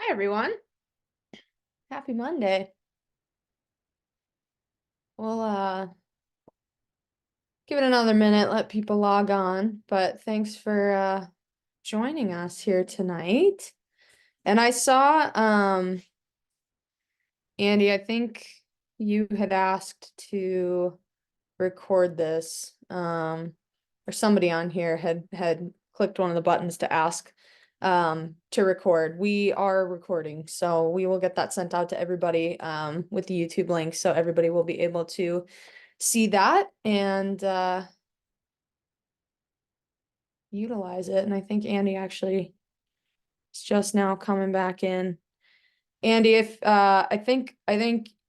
Hi, everyone. Happy Monday. We'll give it another minute, let people log on, but thanks for joining us here tonight. And I saw Andy, I think you had asked to record this. Or somebody on here had clicked one of the buttons to ask to record. We are recording, so we will get that sent out to everybody with the YouTube link, so everybody will be able to see that and utilize it. And I think Andy actually is just now coming back in. Andy, if I think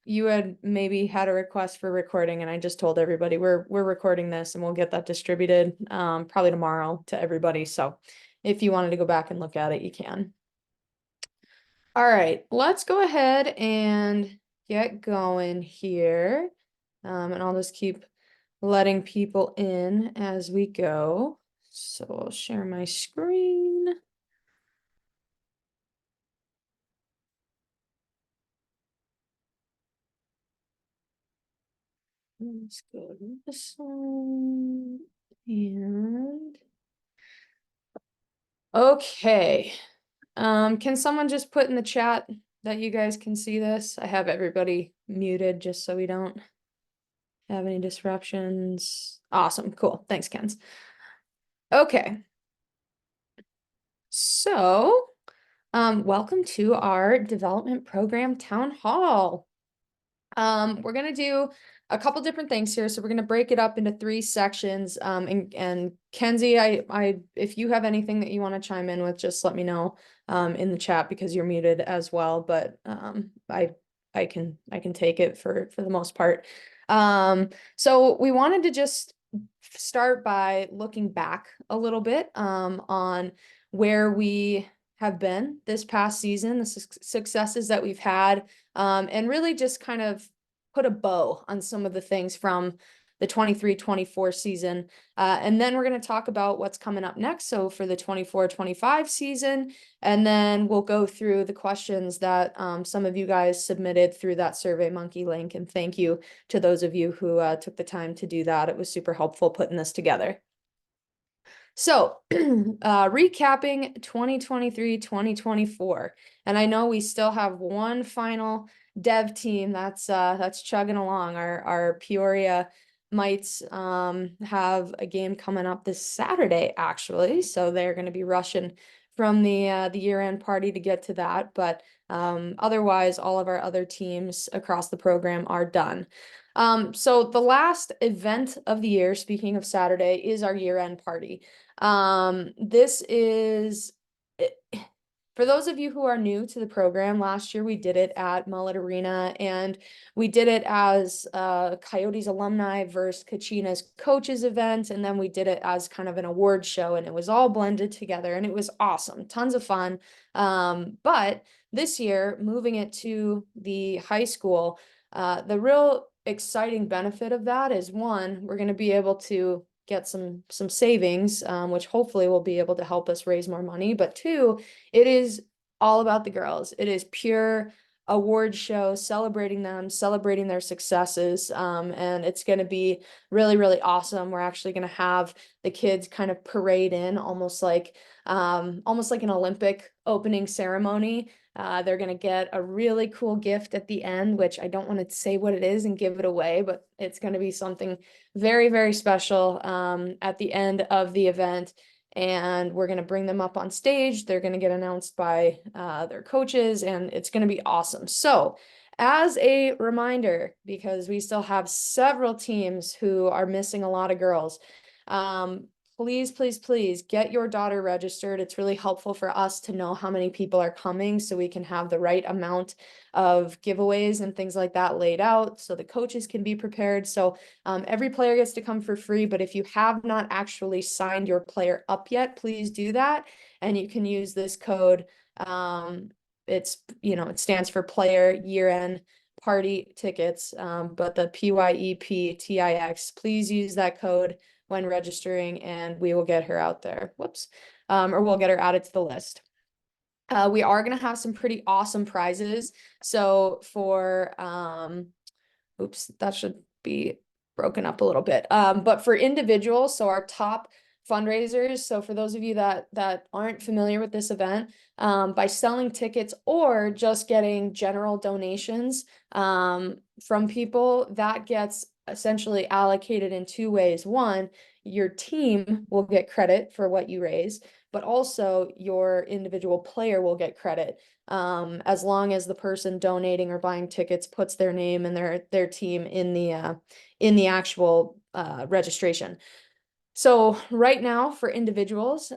you had maybe had a request for recording, and I just told everybody we're recording this and we'll get that distributed probably tomorrow to everybody. So if you wanted to go back and look at it, you can. All right, let's go ahead and get going here. And I'll just keep letting people in as we go. So I'll share my screen. Let's go to this one. And okay. Can someone just put in the chat that you guys can see this? I have everybody muted just so we don't have any disruptions. Awesome, cool. Thanks, Kens. Okay. So, welcome to our development program town hall. We're gonna do a couple different things here. So we're gonna break it up into 3 sections. And Kenzie, if you have anything that you want to chime in with, just let me know in the chat because you're muted as well. But I can take it for the most part. So we wanted to just start by looking back a little bit on where we have been this past season, the successes that we've had, and really just kind of put a bow on some of the things from the 23-24 season. And then we're going to talk about what's coming up next. So for the 24-25 season, and then we'll go through the questions that some of you guys submitted through that SurveyMonkey link. And thank you to those of you who took the time to do that. It was super helpful putting this together. So, recapping 2023-2024, and I know we still have one final dev team that's chugging along. Our Peoria Mites have a game coming up this Saturday, actually, so they're going to be rushing from the year-end party to get to that. But otherwise, all of our other teams across the program are done. So the last event of the year, speaking of Saturday, is our year-end party. This is for those of you who are new to the program. Last year we did it at Mullet Arena, and we did it as Coyotes alumni versus Kachinas coaches event, and then we did it as kind of an award show, and it was all blended together, and it was awesome, tons of fun. But this year, moving it to the high school, the real exciting benefit of that is, one, we're going to be able to get some savings, which hopefully will be able to help us raise more money. But two, it is all about the girls. It is pure award show, celebrating them, celebrating their successes. And it's going to be really, really awesome. We're actually going to have the kids kind of parade in almost like an Olympic opening ceremony. They're going to get a really cool gift at the end, which I don't want to say what it is and give it away, but it's going to be something very, very special at the end of the event. And we're going to bring them up on stage. They're going to get announced by their coaches, and it's going to be awesome. So, as a reminder, because we still have several teams who are missing a lot of girls, please, please, please get your daughter registered. It's really helpful for us to know how many people are coming so we can have the right amount of giveaways and things like that laid out so the coaches can be prepared. So every player gets to come for free, but if you have not actually signed your player up yet, please do that. And you can use this code. It stands for player year-end party tickets, but the PYEPTIX, please use that code when registering, and we will get her out there. Whoops. Or we'll get her added to the list. We are going to have some pretty awesome prizes. So for oops, that should be broken up a little bit. But for individuals, so our top fundraisers, so for those of you that aren't familiar with this event, by selling tickets or just getting general donations from people, that gets essentially allocated in two ways. One, your team will get credit for what you raise, but also your individual player will get credit, as long as the person donating or buying tickets puts their name and their team in the actual registration. So right now for individuals,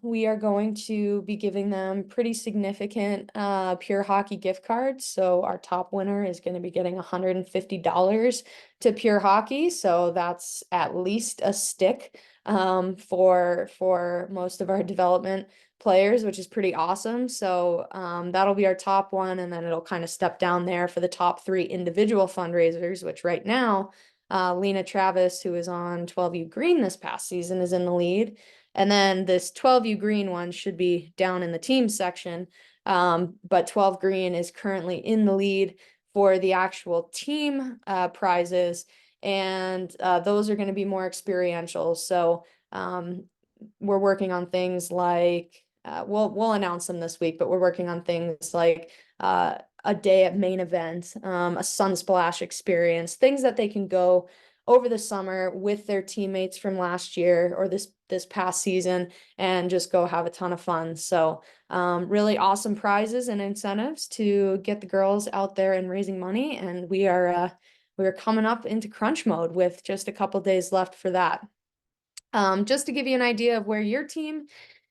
we are going to be giving them pretty significant Pure Hockey gift cards. So our top winner is going to be getting $150 to Pure Hockey. So that's at least a stick for most of our development players, which is pretty awesome. So that'll be our top one, and then it'll kind of step down there for the top three individual fundraisers, which right now Lena Travis, who is on 12U Green this past season, is in the lead. And then this 12U Green one should be down in the team section. But 12 Green is currently in the lead for the actual team prizes. And those are going to be more experiential. So we're working on things like, we'll announce them this week, but we're working on things like a day at main event, a sunsplash experience, things that they can go over the summer with their teammates from last year or this past season and just go have a ton of fun. So really awesome prizes and incentives to get the girls out there and raising money. And we're coming up into crunch mode with just a couple days left for that. Just to give you an idea of where your team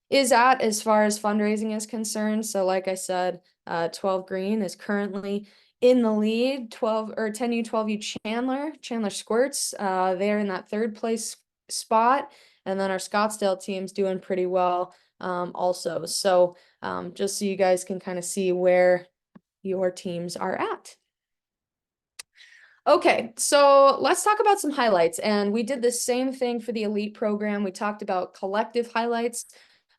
is at as far as fundraising is concerned. So like I said, 12 Green is currently in the lead. 12 or 10U 12U Chandler Squirts, they're in that third place spot, and then our Scottsdale team's doing pretty well also. So just so you guys can kind of see where your teams are at. Okay, so let's talk about some highlights. And we did the same thing for the elite program. We talked about collective highlights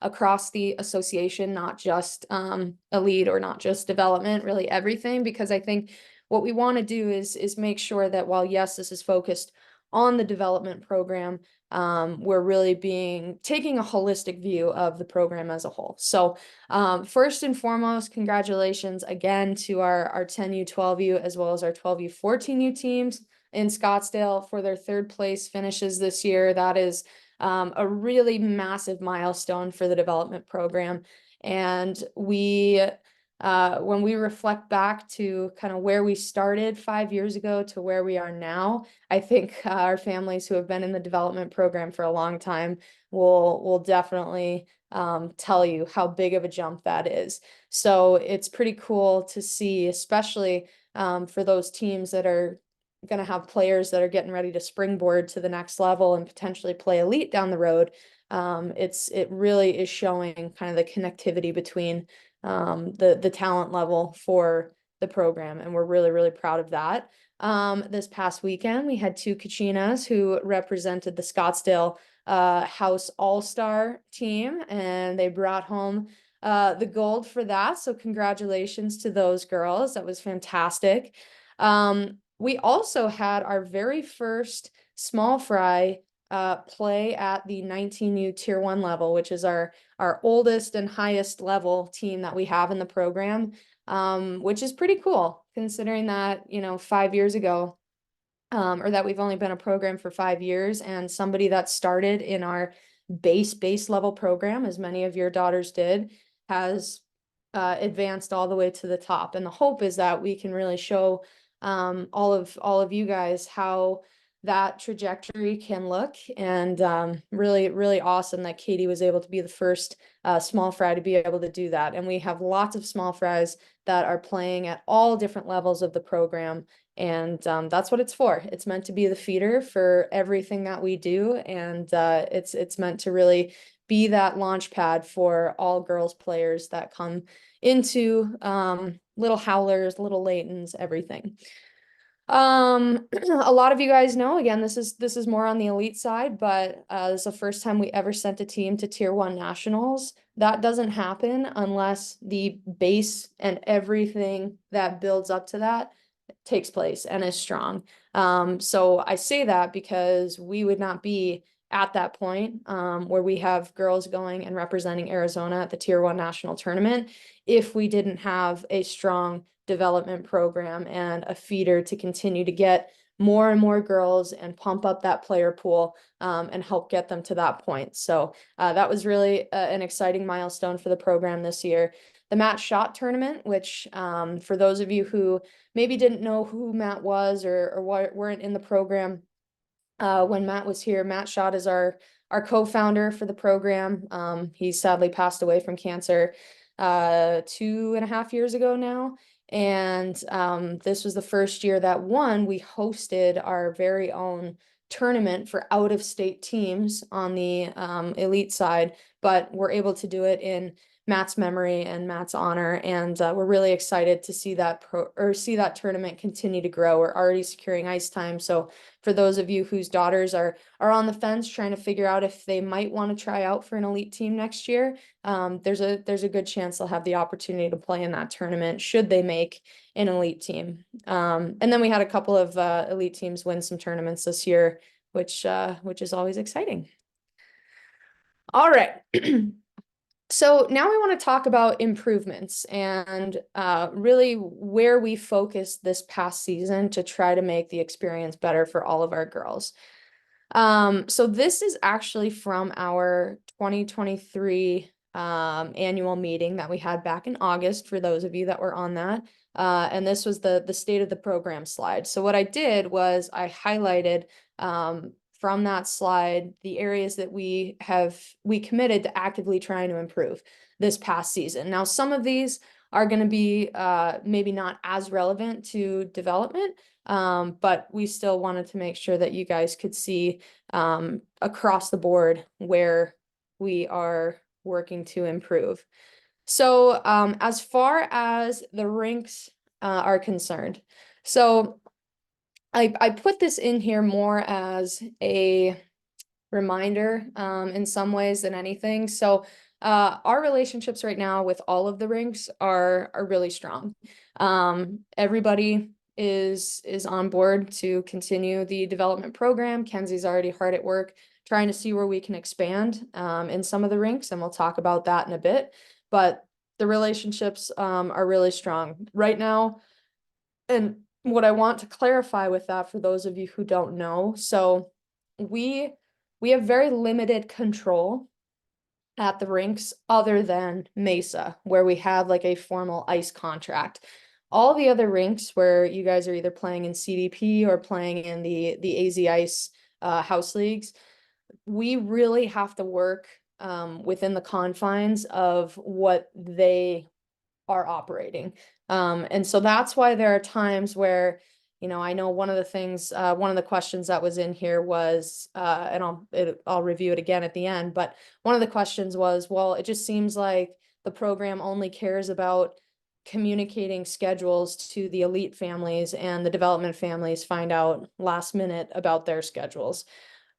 across the association, not just elite or not just development, really everything, because I think what we want to do is make sure that while yes, this is focused on the development program, we're really taking a holistic view of the program as a whole. So first and foremost, congratulations again to our 10U, 12U, as well as our 12U, 14U teams in Scottsdale for their third place finishes this year. That is a really massive milestone for the development program. And when we reflect back to kind of where we started 5 years ago to where we are now, I think our families who have been in the development program for a long time will definitely tell you how big of a jump that is. So it's pretty cool to see, especially for those teams that are going to have players that are getting ready to springboard to the next level and potentially play elite down the road. It really is showing kind of the connectivity between the talent level for the program, and we're really, really proud of that. This past weekend, we had two Kachinas who represented the Scottsdale House All-Star team, and they brought home the gold for that. So congratulations to those girls. That was fantastic. We also had our very first small fry play at the 19U Tier 1 level, which is our oldest and highest level team that we have in the program, which is pretty cool considering that, 5 years ago, or that we've only been a program for 5 years, and somebody that started in our base level program, as many of your daughters did, has advanced all the way to the top. And the hope is that we can really show all of you guys how that trajectory can look, and really, really awesome that Katie was able to be the first small fry to be able to do that. And we have lots of small fries that are playing at all different levels of the program, and that's what it's for. It's meant to be the feeder for everything that we do, and it's meant to really be that launch pad for all girls players that come into little howlers, little Laytons, everything. A lot of you guys know, again, this is more on the elite side, but this is the first time we ever sent a team to Tier 1 nationals. That doesn't happen unless the base and everything that builds up to that takes place and is strong. So I say that because we would not be at that point where we have girls going and representing Arizona at the Tier 1 national tournament if we didn't have a strong development program and a feeder to continue to get more and more girls and pump up that player pool and help get them to that point. So that was really an exciting milestone for the program this year. The Matt Shot tournament, which for those of you who maybe didn't know who Matt was or weren't in the program when Matt was here, Matt Shot is our co-founder for the program. He sadly passed away from cancer 2.5 years ago now. And this was the first year that we hosted our very own tournament for out-of-state teams on the elite side, but we're able to do it in Matt's memory and Matt's honor, and we're really excited to see that tournament continue to grow. We're already securing ice time, so for those of you whose daughters are on the fence trying to figure out if they might want to try out for an elite team next year, there's a good chance they'll have the opportunity to play in that tournament should they make an elite team. And then we had a couple of elite teams win some tournaments this year, which is always exciting. All right. So now we want to talk about improvements and really where we focused this past season to try to make the experience better for all of our girls. So this is actually from our 2023 annual meeting that we had back in August, for those of you that were on that. And this was the state of the program slide. So what I did was I highlighted from that slide the areas that we committed to actively trying to improve this past season. Now, some of these are going to be maybe not as relevant to development, but we still wanted to make sure that you guys could see across the board where we are working to improve. So as far as the rinks are concerned, so I put this in here more as a reminder in some ways than anything. So our relationships right now with all of the rinks are really strong. Everybody is on board to continue the development program. Kenzie's already hard at work trying to see where we can expand in some of the rinks, and we'll talk about that in a bit. But the relationships are really strong right now. And what I want to clarify with that for those of you who don't know, so we have very limited control at the rinks other than Mesa, where we have like a formal ice contract. All the other rinks where you guys are either playing in CDP or playing in the AZ Ice house leagues, we really have to work within the confines of what they are operating. And so that's why there are times where, I know one of the things, one of the questions that was in here was, and I'll review it again at the end, but one of the questions was, well, it just seems like the program only cares about communicating schedules to the elite families, and the development families find out last minute about their schedules.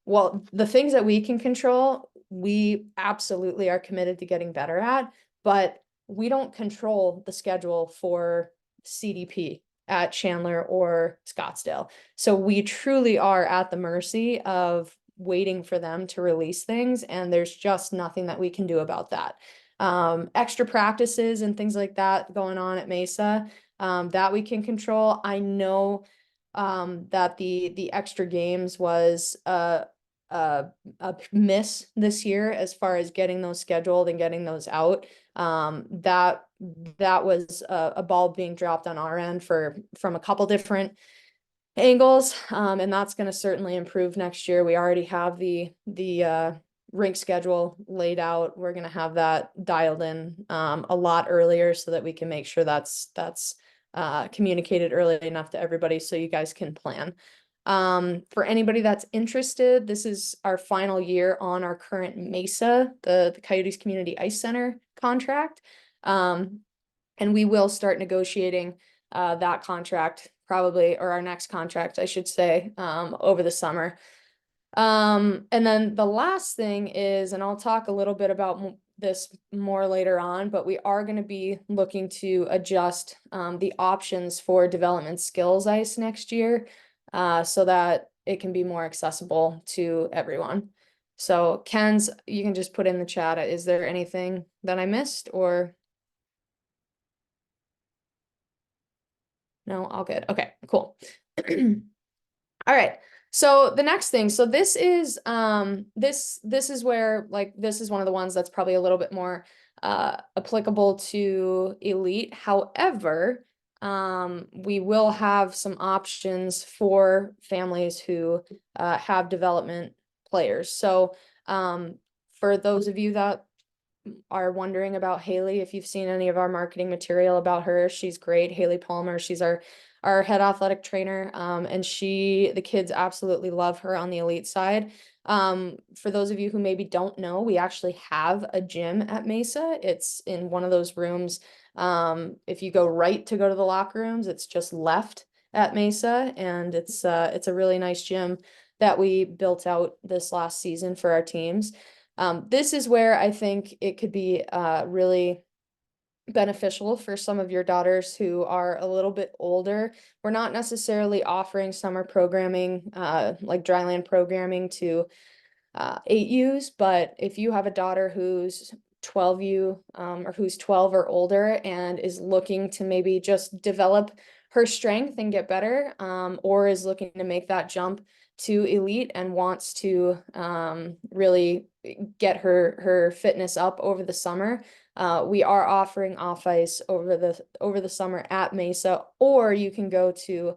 Well, the things that we can control, we absolutely are committed to getting better at, but we don't control the schedule for CDP at Chandler or Scottsdale. So we truly are at the mercy of waiting for them to release things, and there's just nothing that we can do about that. Extra practices and things like that going on at Mesa, that we can control. I know that the extra games was a miss this year as far as getting those scheduled and getting those out. That was a ball being dropped on our end from a couple different angles, and that's going to certainly improve next year. We already have the rink schedule laid out. We're going to have that dialed in a lot earlier so that we can make sure that's communicated early enough to everybody so you guys can plan. For anybody that's interested, this is our final year on our current Mesa, the Coyotes Community Ice Center contract. And we will start negotiating that contract probably, or our next contract, I should say, over the summer. And then the last thing is, and I'll talk a little bit about this more later on, but we are going to be looking to adjust the options for development skills ice next year, so that it can be more accessible to everyone. So Ken's, you can just put in the chat, is there anything that I missed, or no, all good. Okay, cool. All right. So the next thing, so this is this is where, like, this is one of the ones that's probably a little bit more applicable to elite. However, we will have some options for families who have development players. So for those of you that are wondering about Haley, if you've seen any of our marketing material about her, she's great. Haley Palmer, she's our head athletic trainer. And the kids absolutely love her on the elite side. For those of you who maybe don't know, we actually have a gym at Mesa. It's in one of those rooms. If you go right to go to the locker rooms, it's just left at Mesa, and it's a really nice gym that we built out this last season for our teams. This is where I think it could be really beneficial for some of your daughters who are a little bit older. We're not necessarily offering summer programming, like dryland programming to 8Us, but if you have a daughter who's 12U, or who's 12 or older and is looking to maybe just develop her strength and get better, or is looking to make that jump to elite and wants to really get her fitness up over the summer, we are offering off ice over the summer at Mesa, or you can go to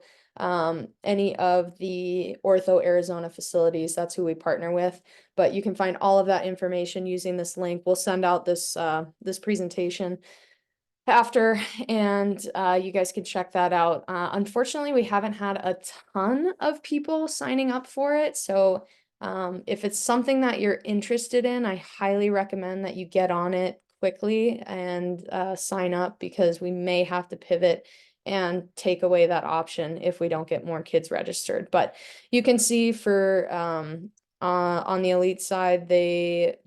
any of the Ortho Arizona facilities. That's who we partner with. But you can find all of that information using this link. We'll send out this presentation after, and you guys can check that out. Unfortunately, we haven't had a ton of people signing up for it. So if it's something that you're interested in, I highly recommend that you get on it quickly and sign up, because we may have to pivot and take away that option if we don't get more kids registered. But you can see for on the elite side, they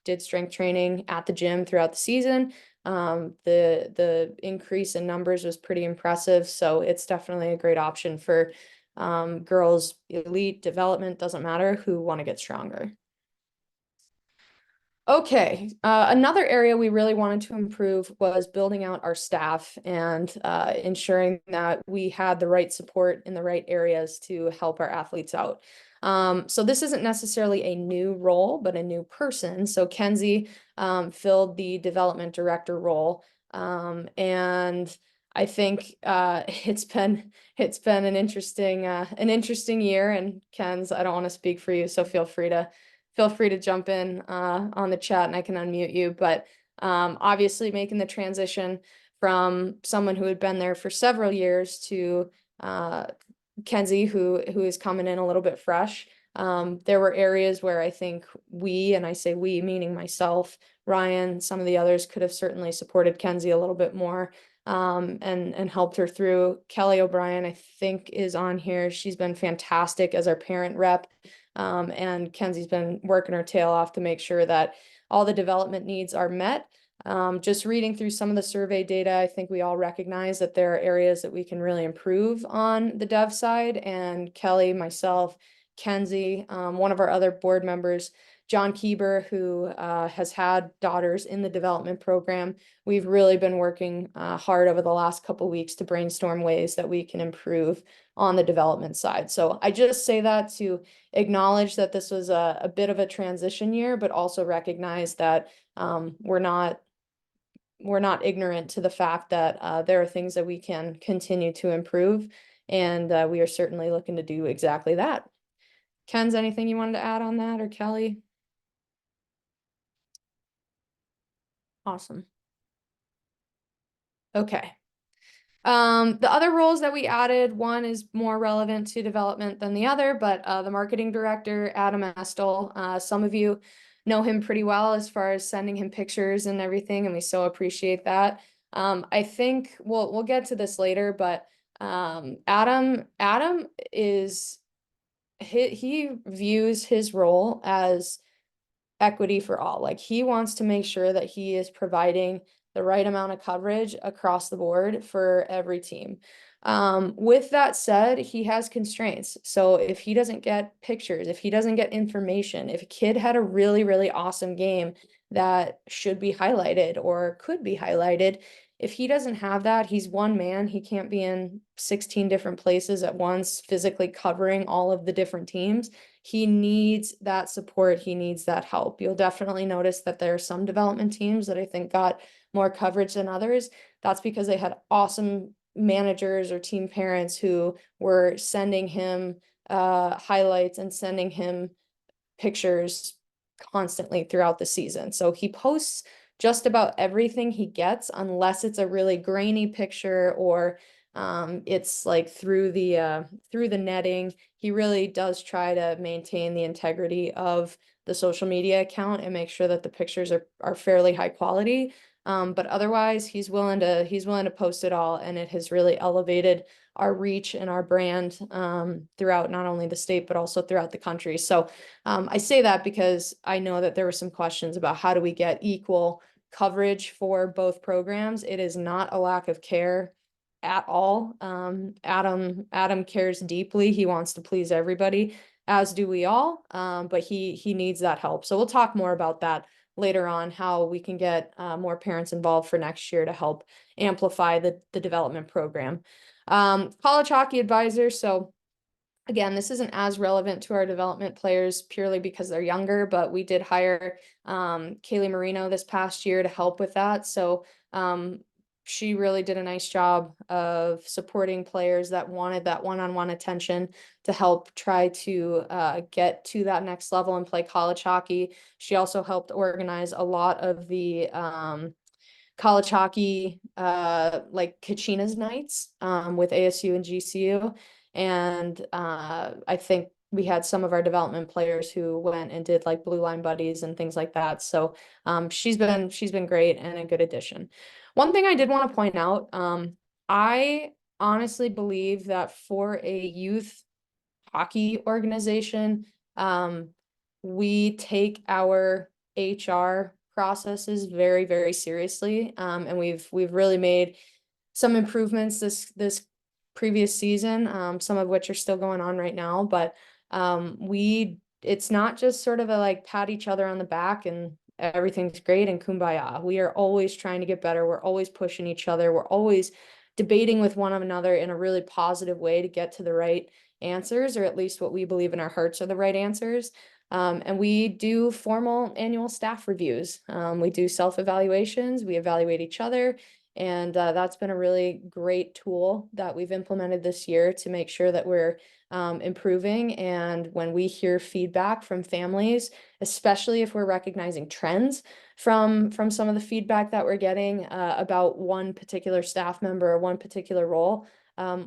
did strength training at the gym throughout the season. The increase in numbers was pretty impressive, so it's definitely a great option for girls, elite, development, doesn't matter, who want to get stronger. Okay, another area we really wanted to improve was building out our staff and ensuring that we had the right support in the right areas to help our athletes out. So this isn't necessarily a new role, but a new person. So Kenzie filled the development director role, and I think it's been an interesting year. And Ken's, I don't want to speak for you, so feel free to jump in on the chat, and I can unmute you. But obviously making the transition from someone who had been there for several years to Kenzie, who is coming in a little bit fresh. There were areas where I think we, and I say we, meaning myself, Ryan, some of the others, could have certainly supported Kenzie a little bit more, and helped her through. Kelly O'Brien, I think, is on here. She's been fantastic as our parent rep. And Kenzie's been working her tail off to make sure that all the development needs are met. Just reading through some of the survey data, I think we all recognize that there are areas that we can really improve on the dev side. And Kelly, myself, Kenzie, one of our other board members, John Kieber, who has had daughters in the development program, we've really been working hard over the last couple of weeks to brainstorm ways that we can improve on the development side. So I just say that to acknowledge that this was a bit of a transition year, but also recognize that we're not ignorant to the fact that there are things that we can continue to improve, and we are certainly looking to do exactly that. Ken's, anything you wanted to add on that, or Kelly? Awesome. Okay. The other roles that we added, one is more relevant to development than the other, but the marketing director, Adam Estel, some of you know him pretty well as far as sending him pictures and everything, and we so appreciate that. I think we'll get to this later, but Adam is he views his role as equity for all. Like he wants to make sure that he is providing the right amount of coverage across the board for every team. With that said, he has constraints. So if he doesn't get pictures, if he doesn't get information, if a kid had a really, really awesome game that should be highlighted or could be highlighted, if he doesn't have that, he's one man. He can't be in 16 different places at once, physically covering all of the different teams. He needs that support. He needs that help. You'll definitely notice that there are some development teams that I think got more coverage than others. That's because they had awesome managers or team parents who were sending him highlights and sending him pictures constantly throughout the season. So he posts just about everything he gets, unless it's a really grainy picture or it's like through the netting. He really does try to maintain the integrity of the social media account and make sure that the pictures are fairly high quality. But otherwise, he's willing to post it all, and it has really elevated our reach and our brand throughout not only the state but also throughout the country. So I say that because I know that there were some questions about how do we get equal coverage for both programs. It is not a lack of care at all. Adam cares deeply. He wants to please everybody, as do we all. But he needs that help. So we'll talk more about that later on, how we can get more parents involved for next year to help amplify the development program. College hockey advisor. So again, this isn't as relevant to our development players purely because they're younger, but we did hire Kaylee Marino this past year to help with that. So she really did a nice job of supporting players that wanted that one-on-one attention to help try to get to that next level and play college hockey. She also helped organize a lot of the college hockey like Kachinas nights with ASU and GCU. And I think we had some of our development players who went and did like Blue Line Buddies and things like that. So she's been great and a good addition. One thing I did want to point out, I honestly believe that for a youth hockey organization, we take our HR processes very, very seriously. And we've really made some improvements this previous season, some of which are still going on right now. But it's not just sort of a like pat each other on the back and everything's great and kumbaya. We are always trying to get better. We're always pushing each other. We're always debating with one another in a really positive way to get to the right answers, or at least what we believe in our hearts are the right answers. And we do formal annual staff reviews. We do self-evaluations. We evaluate each other. And that's been a really great tool that we've implemented this year to make sure that we're improving. And when we hear feedback from families, especially if we're recognizing trends from some of the feedback that we're getting about one particular staff member or one particular role,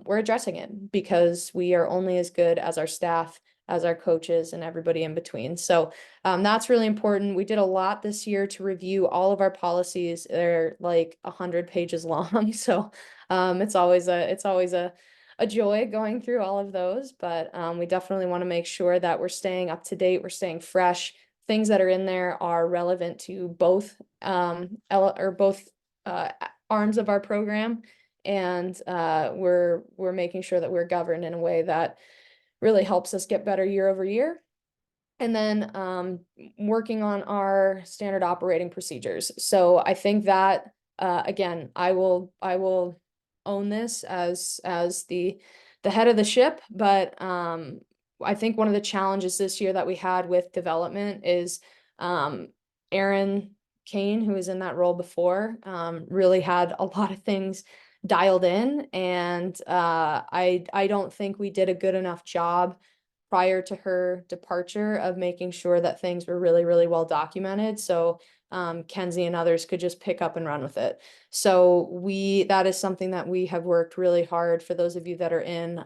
we're addressing it because we are only as good as our staff, as our coaches, and everybody in between. So that's really important. We did a lot this year to review all of our policies. They're like 100 pages long. So it's always a joy going through all of those, but we definitely want to make sure that we're staying up to date, we're staying fresh. Things that are in there are relevant to both both arms of our program, and we're making sure that we're governed in a way that really helps us get better year over year. And then working on our standard operating procedures. So I think that again, I will own this as the head of the ship, but I think one of the challenges this year that we had with development is Aaron Kane, who was in that role before, really had a lot of things dialed in, and I don't think we did a good enough job prior to her departure of making sure that things were really, really well documented. So Kenzie and others could just pick up and run with it. So that is something that we have worked really hard. For those of you that are in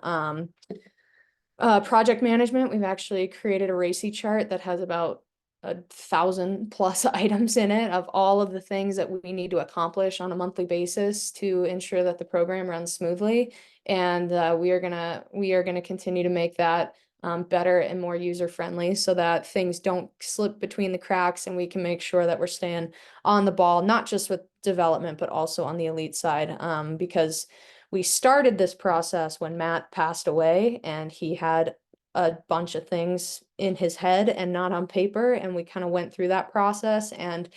project management, we've actually created a RACI chart that has about 1,000+ items in it of all of the things that we need to accomplish on a monthly basis to ensure that the program runs smoothly. And we are gonna continue to make that better and more user friendly so that things don't slip between the cracks, and we can make sure that we're staying on the ball, not just with development, but also on the elite side. Because we started this process when Matt passed away, and he had a bunch of things in his head and not on paper. And we kind of went through that process, and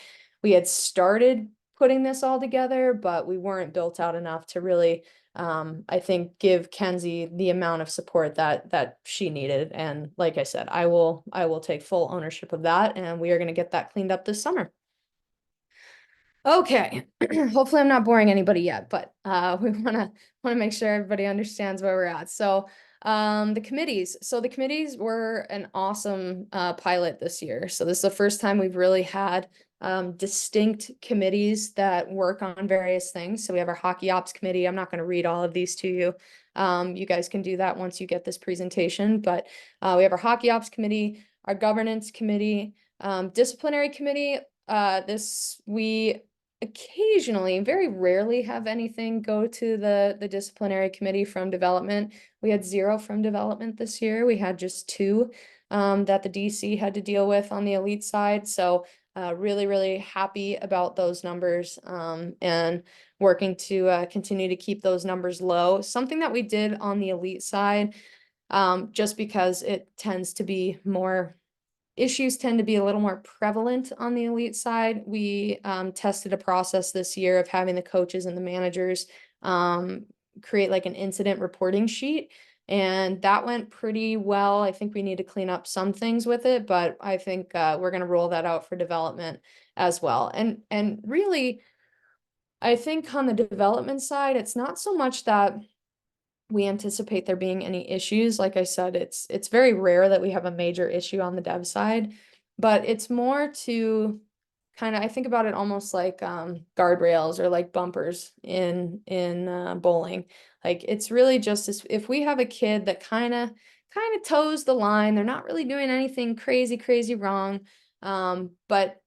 we had started putting this all together, but we weren't built out enough to really, I think, give Kenzie the amount of support that she needed. And like I said, I will take full ownership of that, and we are going to get that cleaned up this summer. Okay, hopefully I'm not boring anybody yet, but we wanna make sure everybody understands where we're at. So the committees. So the committees were an awesome pilot this year. So this is the first time we've really had distinct committees that work on various things. So we have our hockey ops committee. I'm not going to read all of these to you. You guys can do that once you get this presentation. But we have our hockey ops committee, our governance committee, disciplinary committee. We occasionally, very rarely, have anything go to the disciplinary committee from development. We had 0 from development this year. We had just 2 that the DC had to deal with on the elite side. So really, really happy about those numbers, and working to continue to keep those numbers low. Something that we did on the elite side, just because issues tend to be a little more prevalent on the elite side. We tested a process this year of having the coaches and the managers create like an incident reporting sheet, and that went pretty well. I think we need to clean up some things with it, but I think we're going to roll that out for development as well. And really, I think on the development side, it's not so much that we anticipate there being any issues. Like I said, it's very rare that we have a major issue on the dev side, but it's more to kind of, I think about it almost like guardrails or like bumpers in bowling. Like it's really just if we have a kid that kind of toes the line, they're not really doing anything crazy wrong, but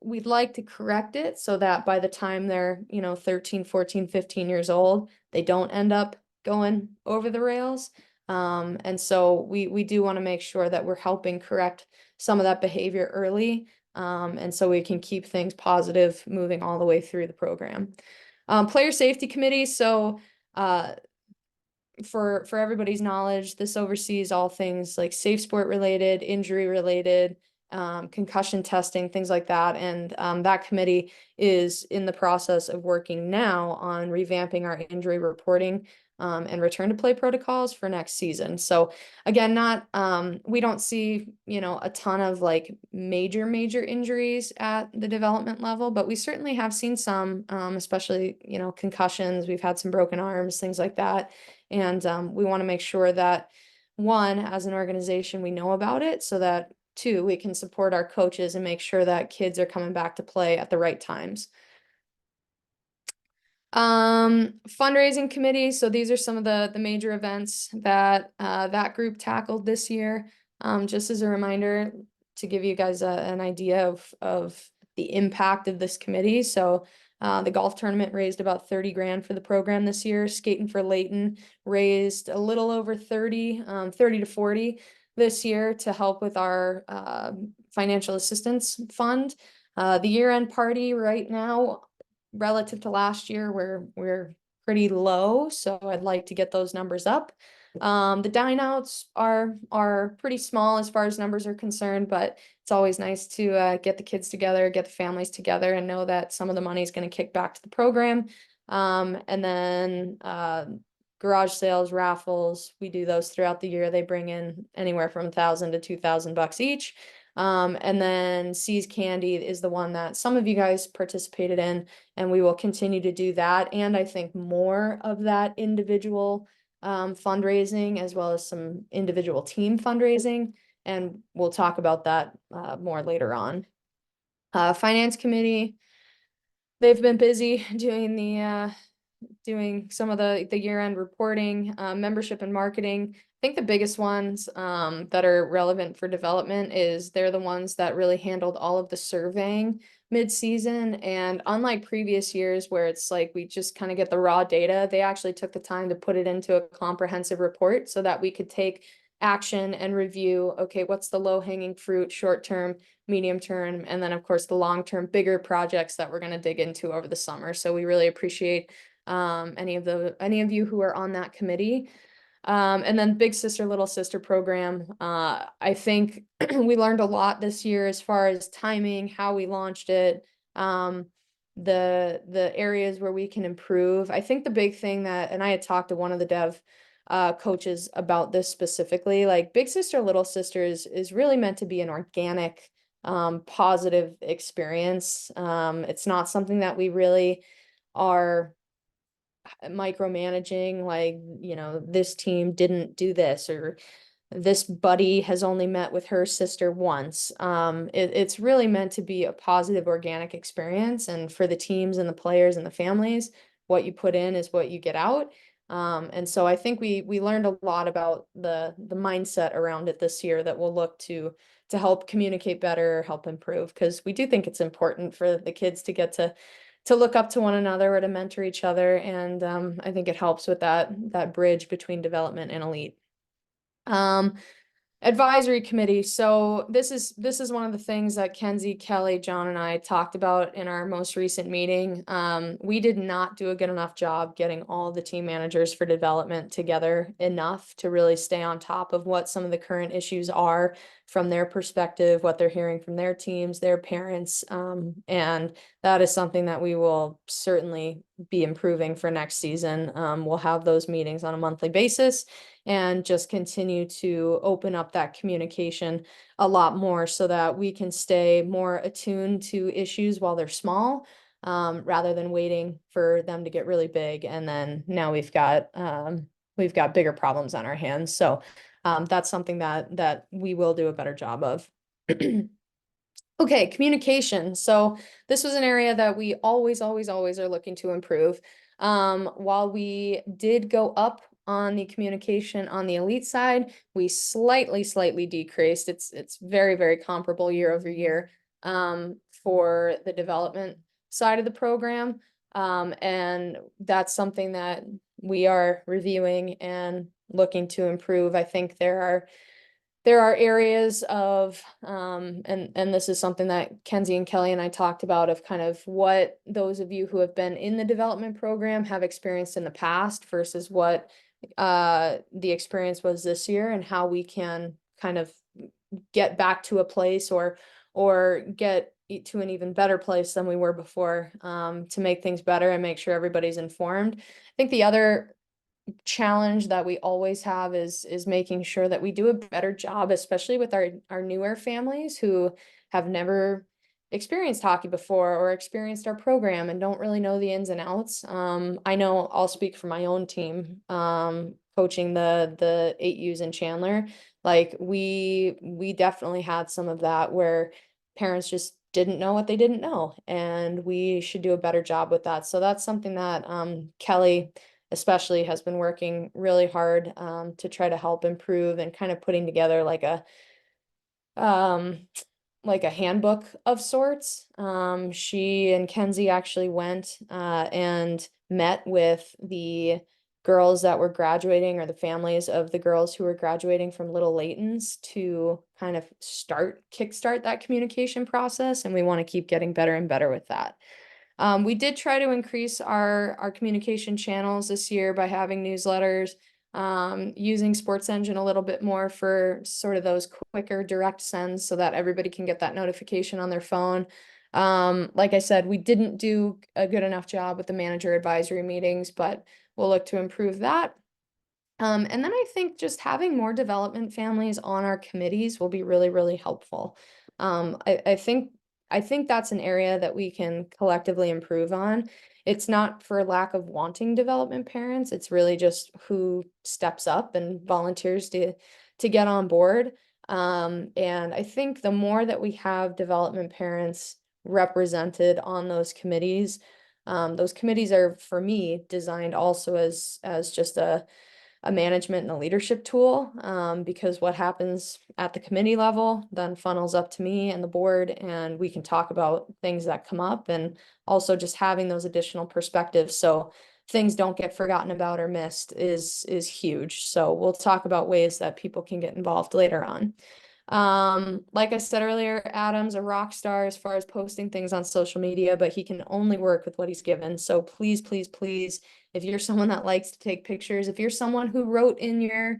we'd like to correct it so that by the time they're 13, 14, 15 years old, they don't end up going over the rails. And so we do want to make sure that we're helping correct some of that behavior early, and so we can keep things positive moving all the way through the program. Player safety committee. So for everybody's knowledge, this oversees all things like safe sport related, injury related, concussion testing, things like that. And that committee is in the process of working now on revamping our injury reporting and return to play protocols for next season. So again, we don't see, a ton of like major injuries at the development level, but we certainly have seen some, especially, concussions. We've had some broken arms, things like that. And we want to make sure that, one, as an organization, we know about it, so that 2, we can support our coaches and make sure that kids are coming back to play at the right times. Fundraising committee. So these are some of the major events that that group tackled this year. Just as a reminder to give you guys an idea of the impact of this committee. So the golf tournament raised about 30 grand for the program this year. Skating for Layton raised a little over 30 to 40 this year to help with our financial assistance fund. The year-end party right now, relative to last year, we're pretty low, so I'd like to get those numbers up. The dine outs are pretty small as far as numbers are concerned, but it's always nice to get the kids together, get the families together, and know that some of the money is going to kick back to the program. And then garage sales, raffles, we do those throughout the year. They bring in anywhere from $1,000 to $2,000 each. And then C's Candy is the one that some of you guys participated in, and we will continue to do that. And I think more of that individual fundraising, as well as some individual team fundraising. And we'll talk about that more later on. Finance committee, they've been busy doing some of the year-end reporting, membership and marketing. think the biggest ones that are relevant for development is they're the ones that really handled all of the surveying mid-season. And unlike previous years where it's like we just kind of get the raw data, they actually took the time to put it into a comprehensive report so that we could take action and review, okay, what's the low-hanging fruit, short term, medium term, and then of course the long-term bigger projects that we're going to dig into over the summer. So we really appreciate any of you who are on that committee. And then Big Sister, Little Sister program. I think we learned a lot this year as far as timing, how we launched it, the areas where we can improve. I think the big thing that, and I had talked to one of the dev coaches about this specifically, like Big Sister, Little Sister is really meant to be an organic, positive experience. It's not something that we really are micromanaging, like, this team didn't do this, or this buddy has only met with her sister once. It's really meant to be a positive organic experience, and for the teams and the players and the families, what you put in is what you get out. And so I think we learned a lot about the mindset around it this year that we'll look to help communicate better, help improve, because we do think it's important for the kids to get to look up to one another or to mentor each other. And I think it helps with that bridge between development and elite. Um, Advisory committee. So this is one of the things that Kenzie, Kelly, John, and I talked about in our most recent meeting. We did not do a good enough job getting all the team managers for development together enough to really stay on top of what some of the current issues are from their perspective, what they're hearing from their teams, their parents. And that is something that we will certainly be improving for next season. We'll have those meetings on a monthly basis and just continue to open up that communication a lot more so that we can stay more attuned to issues while they're small, rather than waiting for them to get really big. And then now we've got bigger problems on our hands. So that's something that we will do a better job of. Okay, communication. So this was an area that we always are looking to improve. While we did go up on the communication on the elite side, we slightly decreased. It's very comparable year over year for the development side of the program. And that's something that we are reviewing and looking to improve. I think there are areas of and this is something that Kenzie and Kelly and I talked about, of kind of what those of you who have been in the development program have experienced in the past versus what the experience was this year, and how we can kind of get back to a place or get to an even better place than we were before, to make things better and make sure everybody's informed. I think the other challenge that we always have is making sure that we do a better job, especially with our newer families who have never experienced hockey before or experienced our program and don't really know the ins and outs. I know I'll speak for my own team, coaching the 8Us in Chandler. Like we definitely had some of that where parents just didn't know what they didn't know, and we should do a better job with that. So that's something that Kelly especially has been working really hard to try to help improve, and kind of putting together um, like a handbook of sorts. She and Kenzie actually went and met with the girls that were graduating, or the families of the girls who were graduating from Little Laytons, to kind of kickstart that communication process. And we want to keep getting better and better with that. We did try to increase our communication channels this year by having newsletters, using Sports Engine a little bit more for sort of those quicker direct sends so that everybody can get that notification on their phone. Like I said, we didn't do a good enough job with the manager advisory meetings, but we'll look to improve that. And then I think just having more development families on our committees will be really helpful. I think that's an area that we can collectively improve on. It's not for lack of wanting development parents. It's really just who steps up and volunteers to get on board. And I think the more that we have development parents represented on those committees are, for me, designed also as just a management and a leadership tool, because what happens at the committee level then funnels up to me and the board, and we can talk about things that come up, and also just having those additional perspectives so things don't get forgotten about or missed is huge. So we'll talk about ways that people can get involved later on. Like I said earlier, Adam's a rock star as far as posting things on social media, but he can only work with what he's given. So please, please, please, if you're someone that likes to take pictures, if you're someone who wrote in your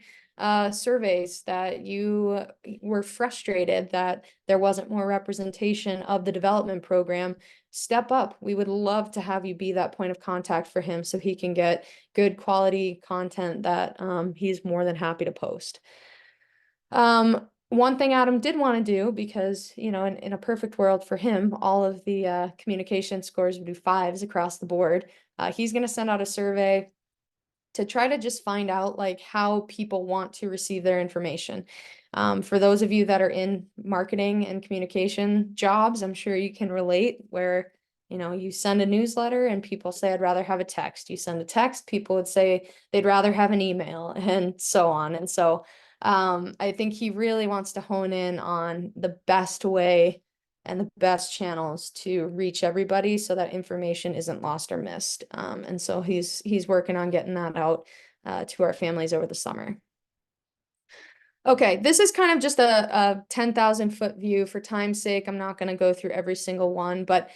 surveys that you were frustrated that there wasn't more representation of the development program, step up. We would love to have you be that point of contact for him so he can get good quality content that he's more than happy to post. One thing Adam did want to do, because, you know, in a perfect world for him, all of the communication scores would do 5s across the board. He's going to send out a survey to try to just find out like how people want to receive their information. For those of you that are in marketing and communication jobs, I'm sure you can relate where, you know, you send a newsletter and people say, I'd rather have a text. You send a text, people would say they'd rather have an email, and so on. And so I think he really wants to hone in on the best way and the best channels to reach everybody so that information isn't lost or missed. And so he's working on getting that out to our families over the summer. Okay, this is kind of just a 10,000 foot view. For time's sake, I'm not going to go through every single one, but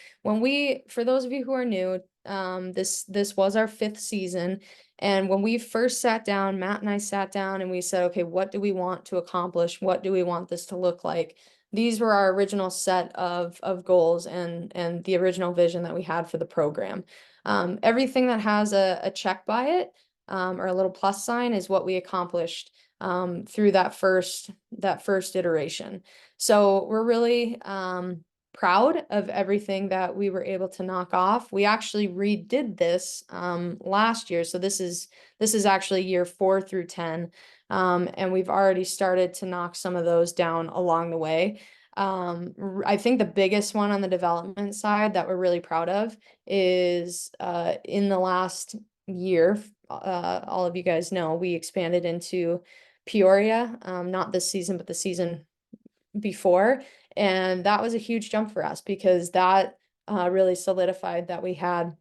for those of you who are new, this was our 5th season. And when we first sat down, Matt and I sat down and we said, okay, what do we want to accomplish? What do we want this to look like? These were our original set of goals and the original vision that we had for the program. Everything that has a check by it, or a little plus sign, is what we accomplished through that first iteration. So we're really proud of everything that we were able to knock off. We actually redid this last year. So this is actually year 4 through 10. And we've already started to knock some of those down along the way. I think the biggest one on the development side that we're really proud of is in the last year, all of you guys know, we expanded into Peoria, not this season, but the season before. And that was a huge jump for us because that really solidified that we had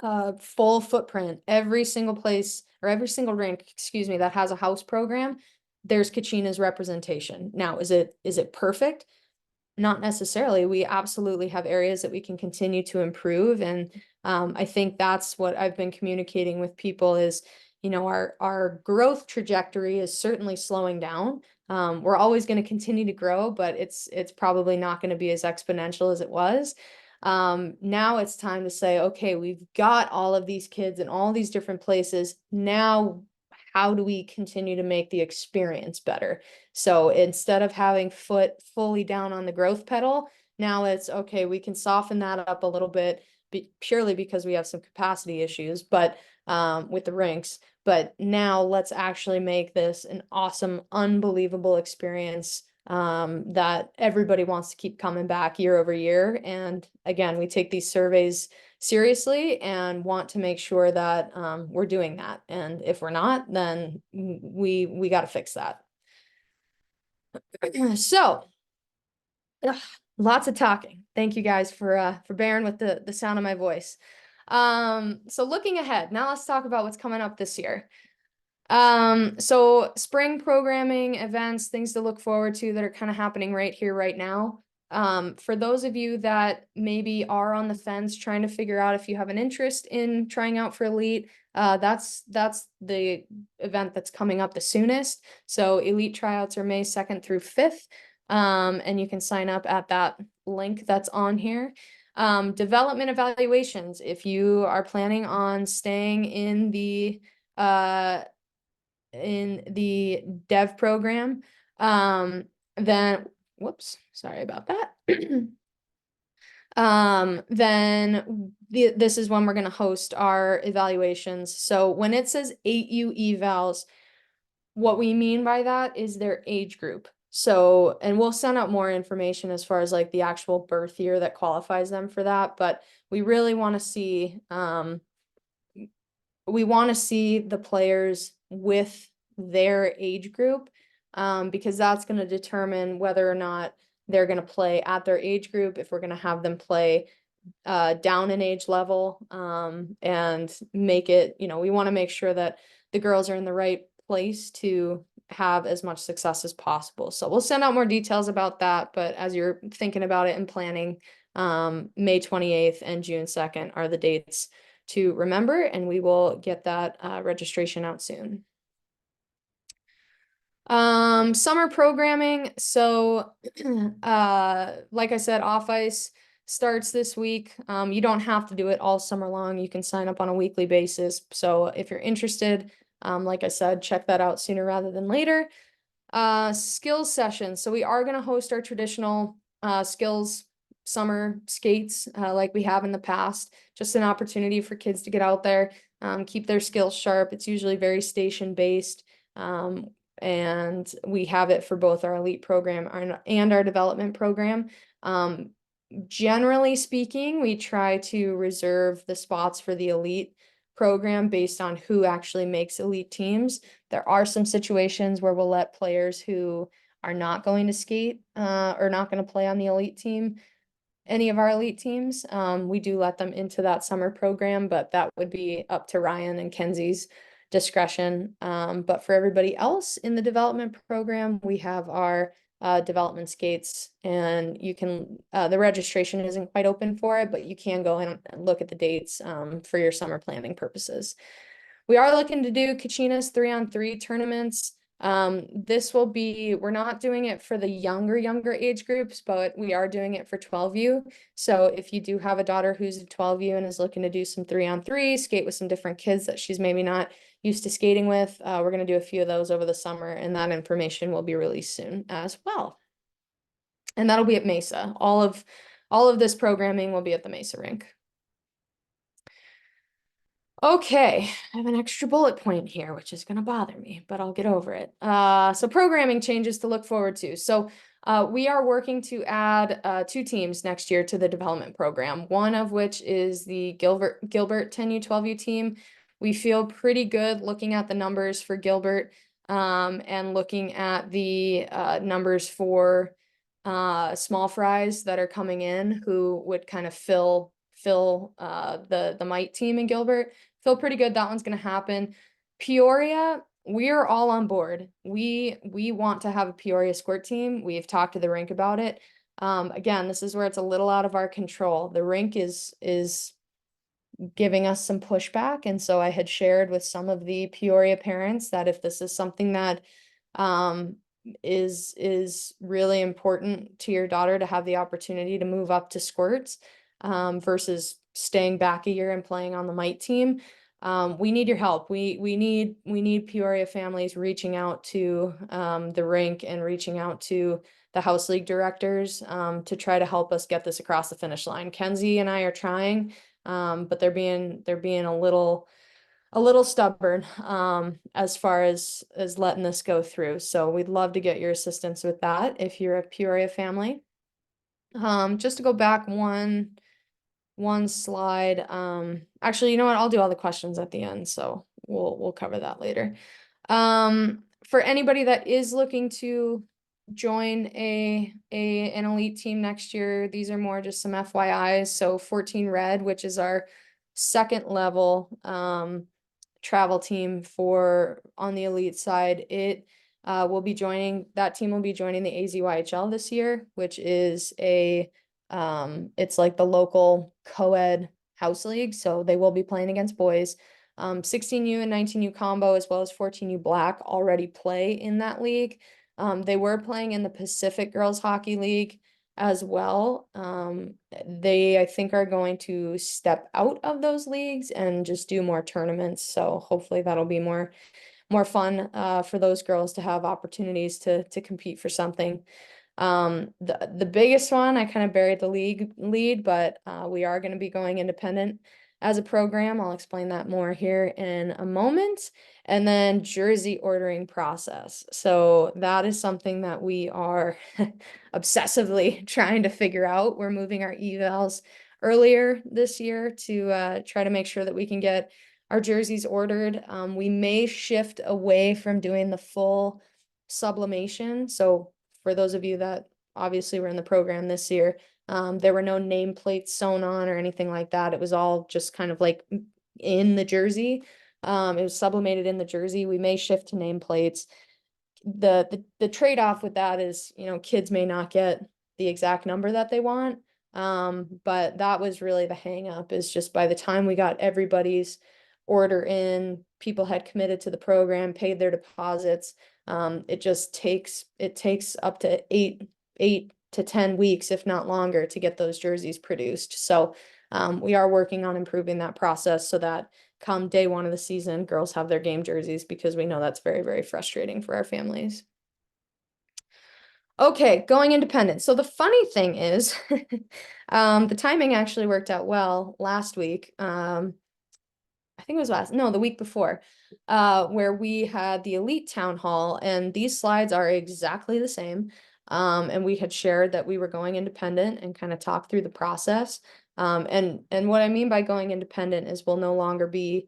a full footprint. Every single place, or every single rink, excuse me, that has a house program, there's Kachinas representation. Now, is it perfect? Not necessarily. We absolutely have areas that we can continue to improve. And I think that's what I've been communicating with people is, you know, our growth trajectory is certainly slowing down. We're always going to continue to grow, but it's probably not going to be as exponential as it was. Now it's time to say, okay, we've got all of these kids in all these different places. Now, how do we continue to make the experience better? So instead of having foot fully down on the growth pedal, now it's okay, we can soften that up a little bit purely because we have some capacity issues, but with the rinks. But now let's actually make this an awesome, unbelievable experience that everybody wants to keep coming back year over year. And again, we take these surveys seriously and want to make sure that we're doing that. And if we're not, then we got to fix that. So, lots of talking. Thank you guys for bearing with the sound of my voice. So looking ahead, now let's talk about what's coming up this year. So spring programming, events, things to look forward to that are kind of happening right here, right now. For those of you that maybe are on the fence trying to figure out if you have an interest in trying out for Elite, that's the event that's coming up the soonest. So Elite tryouts are May 2nd through 5th. And you can sign up at that link that's on here. Development evaluations, if you are planning on staying in the dev program, then whoops, sorry about that. Then this is when we're going to host our evaluations. So when it says 8U evals, what we mean by that is their age group. So, and we'll send out more information as far as like the actual birth year that qualifies them for that, but we really want to see we want to see the players with their age group, because that's going to determine whether or not they're going to play at their age group, if we're going to have them play down in age level, and make it, we want to make sure that the girls are in the right place to have as much success as possible. So we'll send out more details about that, but as you're thinking about it and planning, May 28th and June 2nd are the dates to remember, and we will get that registration out soon. Summer programming. So, like I said, off ice starts this week. You don't have to do it all summer long. You can sign up on a weekly basis. So if you're interested, like I said, check that out sooner rather than later. Skills sessions. So we are going to host our traditional skills summer skates like we have in the past. Just an opportunity for kids to get out there, keep their skills sharp. It's usually very station based. And we have it for both our elite program and our development program. Generally speaking, we try to reserve the spots for the elite program based on who actually makes elite teams. There are some situations where we'll let players who are not going to skate or not going to play on the elite team, any of our elite teams. We do let them into that summer program, but that would be up to Ryan and Kenzie's discretion. But for everybody else in the development program, we have our development skates, and you can, the registration isn't quite open for it, but you can go and look at the dates for your summer planning purposes. We are looking to do Kachinas 3-on-3 tournaments. We're not doing it for the younger age groups, but we are doing it for 12U. So if you do have a daughter who's a 12U and is looking to do some 3-on-3, skate with some different kids that she's maybe not used to skating with, we're going to do a few of those over the summer, and that information will be released soon as well. And that'll be at Mesa. All of this programming will be at the Mesa rink. Okay, I have an extra bullet point here, which is going to bother me, but I'll get over it. So programming changes to look forward to. So we are working to add 2 teams next year to the development program, one of which is the Gilbert 10U 12U team. We feel pretty good looking at the numbers for Gilbert, and looking at the numbers for small fries that are coming in, who would kind of fill the Mite team in Gilbert. Feel pretty good that one's going to happen. Peoria, we're all on board. We want to have a Peoria squirt team. We've talked to the rink about it. Again, this is where it's a little out of our control. The rink is giving us some pushback, and so I had shared with some of the Peoria parents that if this is something that is really important to your daughter to have the opportunity to move up to squirts, versus staying back a year and playing on the Mite team, we need your help. We need Peoria families reaching out to the rink and reaching out to the house league directors to try to help us get this across the finish line. Kenzie and I are trying, but they're being a little stubborn as far as letting this go through. So we'd love to get your assistance with that if you're a Peoria family. Just to go back one slide. Actually, you know what? I'll do all the questions at the end, so we'll cover that later. For anybody that is looking to join an elite team next year, these are more just some FYIs. So 14 Red, which is our second level travel team on the elite side, it that team will be joining the AZYHL this year, which is it's like the local co-ed house league, so they will be playing against boys. 16U and 19U combo, as well as 14U black, already play in that league. They were playing in the Pacific Girls Hockey League as well. They, I think, are going to step out of those leagues and just do more tournaments, so hopefully that'll be more fun for those girls to have opportunities to compete for something. The biggest one, I kind of buried the league lead, but we are going to be going independent as a program. I'll explain that more here in a moment. And then jersey ordering process. So that is something that we are obsessively trying to figure out. We're moving our evals earlier this year to try to make sure that we can get our jerseys ordered. We may shift away from doing the full sublimation. So for those of you that obviously were in the program this year, there were no nameplates sewn on or anything like that. It was all just kind of like in the jersey. It was sublimated in the jersey. We may shift to nameplates. The trade-off with that is, kids may not get the exact number that they want. But that was really the hang up, is just by the time we got everybody's order in, people had committed to the program, paid their deposits. It takes up to eight to 10 weeks, if not longer, to get those jerseys produced. So we are working on improving that process so that come day one of the season, girls have their game jerseys, because we know that's very, very frustrating for our families. Okay, going independent. So the funny thing is, the timing actually worked out well last week. I think it was the week before, where we had the elite town hall, and these slides are exactly the same. And we had shared that we were going independent and kind of talked through the process. And what I mean by going independent is we will no longer be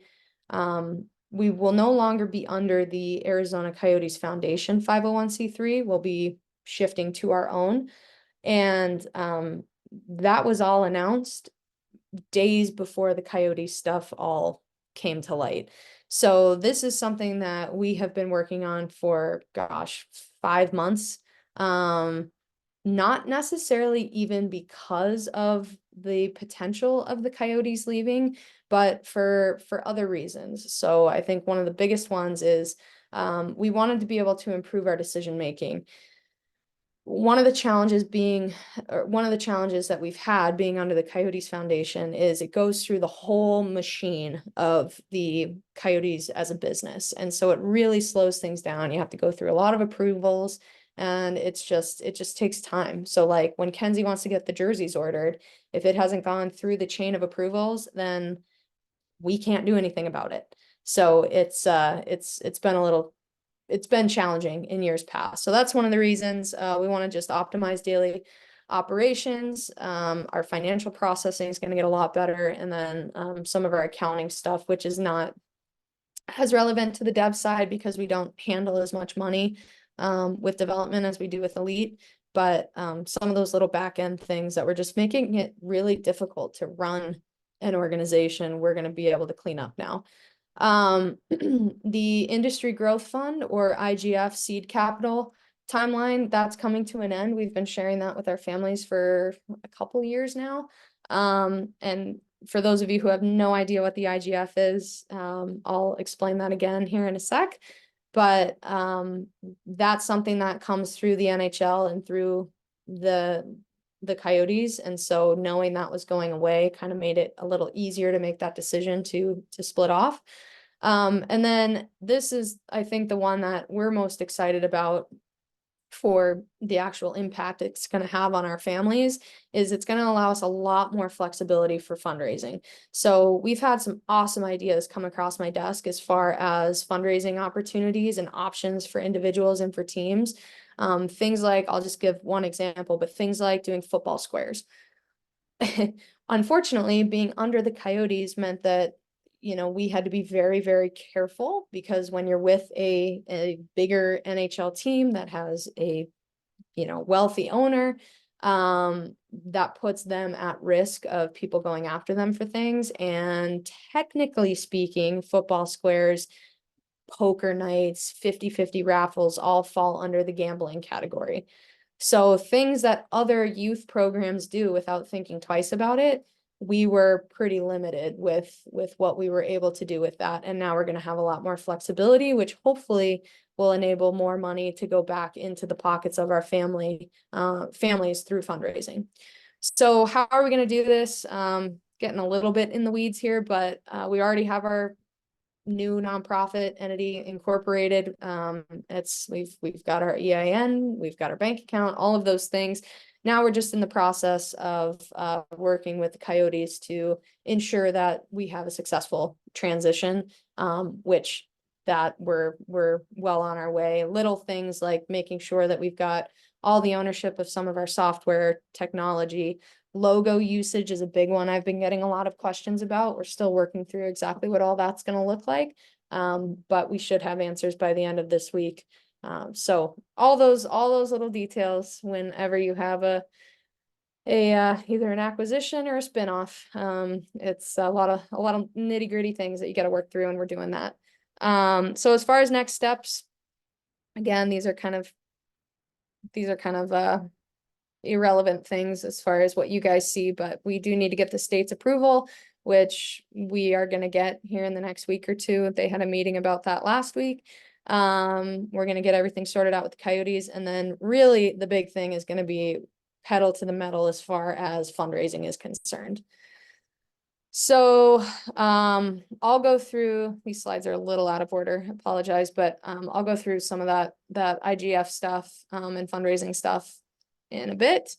under the Arizona Coyotes Foundation 501c3. We'll be shifting to our own. And that was all announced days before the Coyote stuff all came to light. So this is something that we have been working on for, 5 months. Not necessarily even because of the potential of the Coyotes leaving, but for other reasons. So I think one of the biggest ones is we wanted to be able to improve our decision making. One of the challenges that we've had being under the Coyotes Foundation is it goes through the whole machine of the Coyotes as a business. And so it really slows things down. You have to go through a lot of approvals, and it just takes time. So like when Kenzie wants to get the jerseys ordered, if it hasn't gone through the chain of approvals, then we can't do anything about it. So it's been challenging in years past. So that's one of the reasons we want to just optimize daily operations. Our financial processing is going to get a lot better. And then some of our accounting stuff, which is not as relevant to the dev side because we don't handle as much money with development as we do with elite. But some of those little back end things that were just making it really difficult to run an organization, we're going to be able to clean up now. The Industry Growth Fund, or IGF seed capital timeline, that's coming to an end. We've been sharing that with our families for a couple years now. And for those of you who have no idea what the IGF is, I'll explain that again here in a sec. But that's something that comes through the NHL and through the Coyotes. And so knowing that was going away kind of made it a little easier to make that decision to split off. And then this is, I think, the one that we're most excited about for the actual impact it's going to have on our families, is it's going to allow us a lot more flexibility for fundraising. So we've had some awesome ideas come across my desk as far as fundraising opportunities and options for individuals and for teams. Things like, I'll just give one example, but things like doing football squares. Unfortunately, being under the Coyotes meant that, we had to be very, very careful, because when you're with a bigger NHL team that has a, wealthy owner, that puts them at risk of people going after them for things. And technically speaking, football squares, poker nights, 50-50 raffles all fall under the gambling category. So things that other youth programs do without thinking twice about it, we were pretty limited with what we were able to do with that. And now we're going to have a lot more flexibility, which hopefully will enable more money to go back into the pockets of our families through fundraising. So how are we going to do this? Getting a little bit in the weeds here, but we already have our new nonprofit entity incorporated. We've got our EIN, we've got our bank account, all of those things. Now we're just in the process of working with the Coyotes to ensure that we have a successful transition, which that we're well on our way. Little things like making sure that we've got all the ownership of some of our software technology, Logo usage is a big one I've been getting a lot of questions about. We're still working through exactly what all that's going to look like. But we should have answers by the end of this week. So all those little details whenever you have either an acquisition or a spinoff. It's a lot of nitty gritty things that you got to work through, and we're doing that. So as far as next steps, again, these are kind of irrelevant things as far as what you guys see, but we do need to get the state's approval, which we are going to get here in the next week or two. They had a meeting about that last week. We're going to get everything sorted out with the Coyotes, and then really the big thing is going to be pedal to the metal as far as fundraising is concerned. So I'll go through, these slides are a little out of order, I apologize, but I'll go through some of that IGF stuff and fundraising stuff in a bit.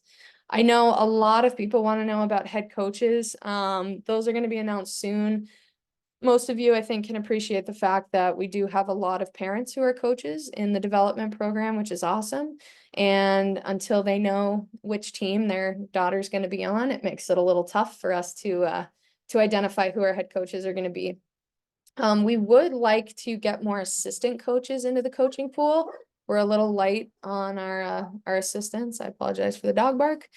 I know a lot of people want to know about head coaches. Those are going to be announced soon. Most of you, I think, can appreciate the fact that we do have a lot of parents who are coaches in the development program, which is awesome. And until they know which team their daughter's going to be on, it makes it a little tough for us to identify who our head coaches are going to be. We would like to get more assistant coaches into the coaching pool. We're a little light on our assistants. I apologize for the dog bark.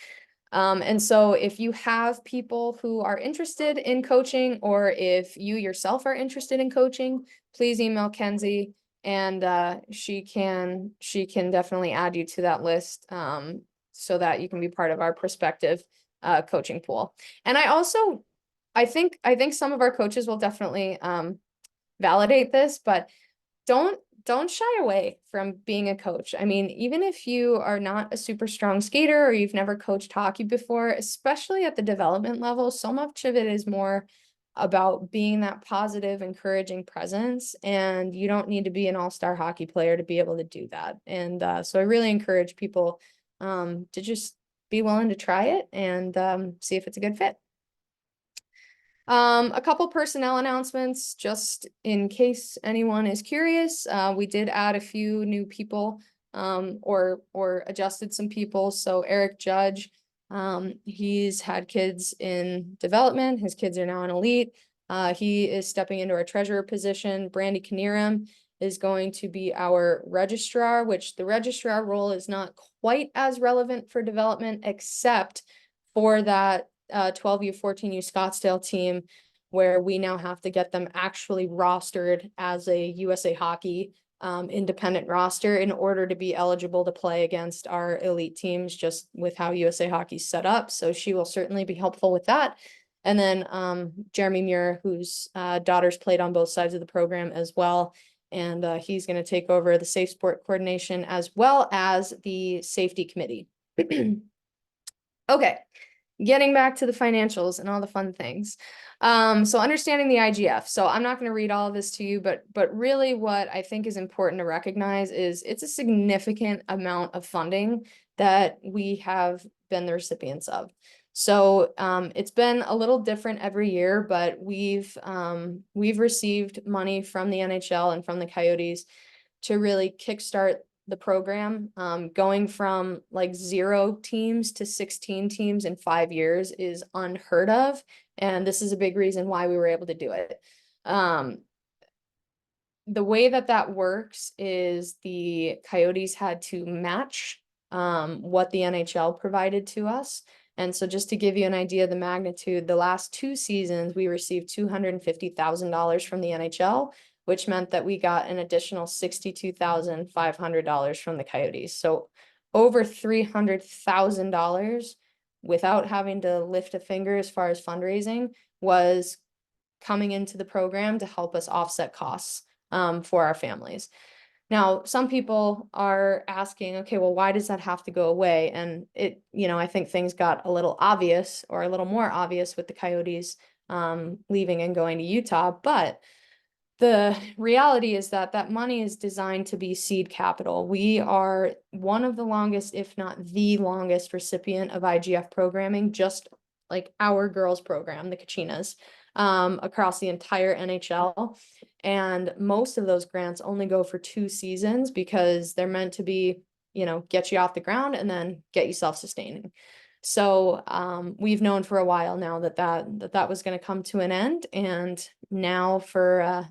And so if you have people who are interested in coaching, or if you yourself are interested in coaching, please email Kenzie, and she can definitely add you to that list, so that you can be part of our prospective coaching pool. And I think some of our coaches will definitely validate this, but don't shy away from being a coach. I mean, even if you are not a super strong skater or you've never coached hockey before, especially at the development level, so much of it is more about being that positive, encouraging presence. And you don't need to be an all-star hockey player to be able to do that. And so I really encourage people to just be willing to try it and see if it's a good fit. A couple personnel announcements, just in case anyone is curious. We did add a few new people, or adjusted some people. So Eric Judge, he's had kids in development. His kids are now in elite. He is stepping into our treasurer position. Brandy Knierim is going to be our registrar, which the registrar role is not quite as relevant for development, except for that 12U, 14U Scottsdale team, where we now have to get them actually rostered as a USA Hockey independent roster in order to be eligible to play against our elite teams, just with how USA Hockey's set up. So she will certainly be helpful with that. And then Jeremy Muir, whose daughters played on both sides of the program as well. And he's going to take over the safe sport coordination as well as the safety committee. Okay. Getting back to the financials and all the fun things. So understanding the IGF. So I'm not going to read all of this to you, but really what I think is important to recognize is it's a significant amount of funding that we have been the recipients of. So it's been a little different every year, but we've received money from the NHL and from the Coyotes to really kickstart the program. Going from like 0 teams to 16 teams in 5 years is unheard of. And this is a big reason why we were able to do it. The way that works is the Coyotes had to match what the NHL provided to us. And so just to give you an idea of the magnitude, the last 2 seasons, we received $250,000 from the NHL, which meant that we got an additional $62,500 from the Coyotes. So over $300,000 without having to lift a finger as far as fundraising was coming into the program to help us offset costs for our families. Now, some people are asking, okay, well, why does that have to go away? And it, I think things got a little obvious, or a little more obvious, with the Coyotes leaving and going to Utah. But the reality is that money is designed to be seed capital. We are one of the longest, if not the longest, recipient of IGF programming, just like our girls program, the Kachinas, across the entire NHL. And most of those grants only go for 2 seasons because they're meant to be, get you off the ground and then get you self-sustaining. So we've known for a while now that was going to come to an end, and now for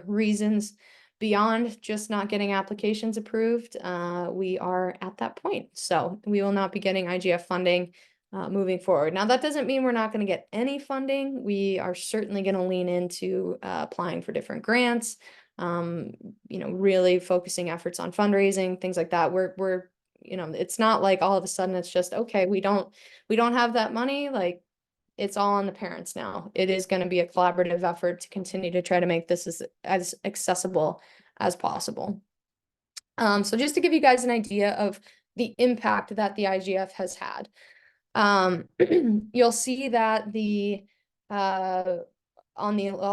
reasons beyond just not getting applications approved, we are at that point. So we will not be getting IGF funding moving forward. Now, that doesn't mean we're not going to get any funding. We are certainly going to lean into applying for different grants, really focusing efforts on fundraising, things like that. We're it's not like all of a sudden it's just, okay, we don't have that money. Like, it's all on the parents now. It is going to be a collaborative effort to continue to try to make this as accessible as possible. So just to give you guys an idea of the impact that the IGF has had, you'll see that I'll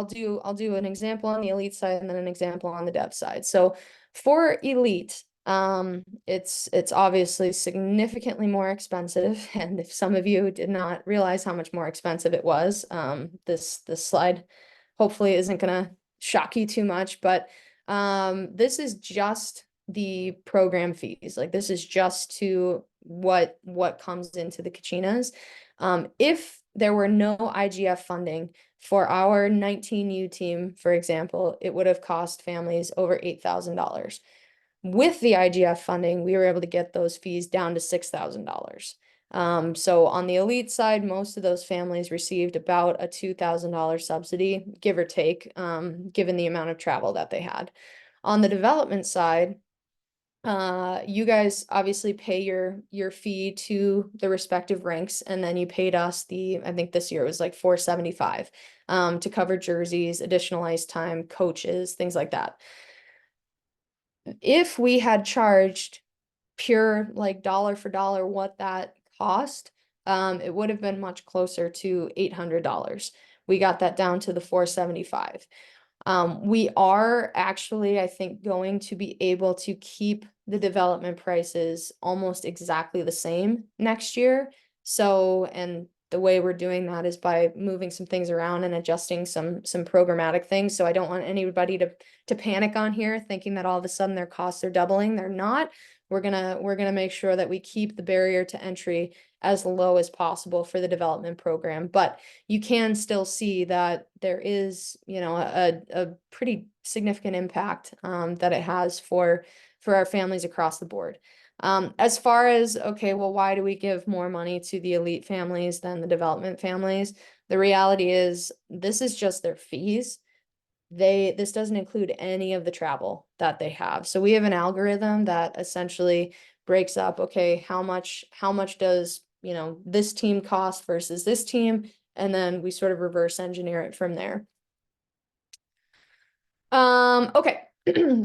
do an example on the elite side and then an example on the dev side. So for elite, it's obviously significantly more expensive. And if some of you did not realize how much more expensive it was, this slide hopefully isn't gonna shock you too much, but this is just the program fees. Like, this is just to what comes into the Kachinas. If there were no IGF funding for our 19U team, for example, it would have cost families over $8,000. With the IGF funding, we were able to get those fees down to $6,000. So on the elite side, most of those families received about a $2,000 subsidy, give or take, given the amount of travel that they had. On the development side, you guys obviously pay your fee to the respective ranks, and then you paid us I think this year it was like $475 to cover jerseys, additional ice time, coaches, things like that. If we had charged pure, like, dollar for dollar what that cost, it would have been much closer to $800. We got that down to the $475. We are actually, I think, going to be able to keep the development prices almost exactly the same next year. So, and the way we're doing that is by moving some things around and adjusting some programmatic things. So I don't want anybody to panic on here thinking that all of a sudden their costs are doubling. They're not. We're gonna make sure that we keep the barrier to entry as low as possible for the development program, but you can still see that there is, a pretty significant impact that it has for our families across the board. As far as, okay, well, why do we give more money to the elite families than the development families? The reality is, this is just their fees. This doesn't include any of the travel that they have. So we have an algorithm that essentially breaks up, okay, how much does, this team cost versus this team, and then we sort of reverse engineer it from there. Okay.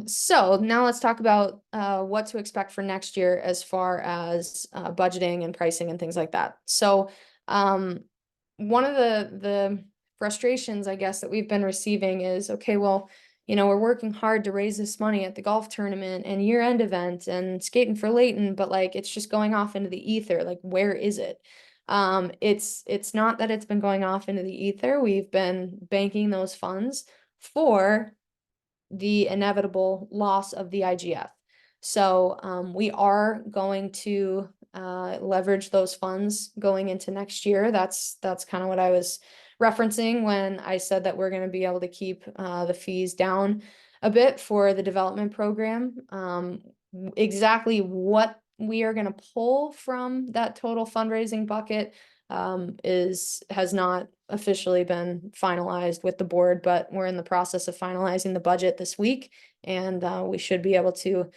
So now let's talk about what to expect for next year as far as budgeting and pricing and things like that. So one of the frustrations, I guess, that we've been receiving is, okay, well, we're working hard to raise this money at the golf tournament and year-end event and skating for Layton, but like, it's just going off into the ether. Like, where is it? It's not that it's been going off into the ether. We've been banking those funds for the inevitable loss of the IGF. So we are going to leverage those funds going into next year. That's kind of what I was referencing when I said that we're going to be able to keep the fees down a bit for the development program. Exactly what we are going to pull from that total fundraising bucket has not officially been finalized with the board, but we're in the process of finalizing the budget this week, and we should be able to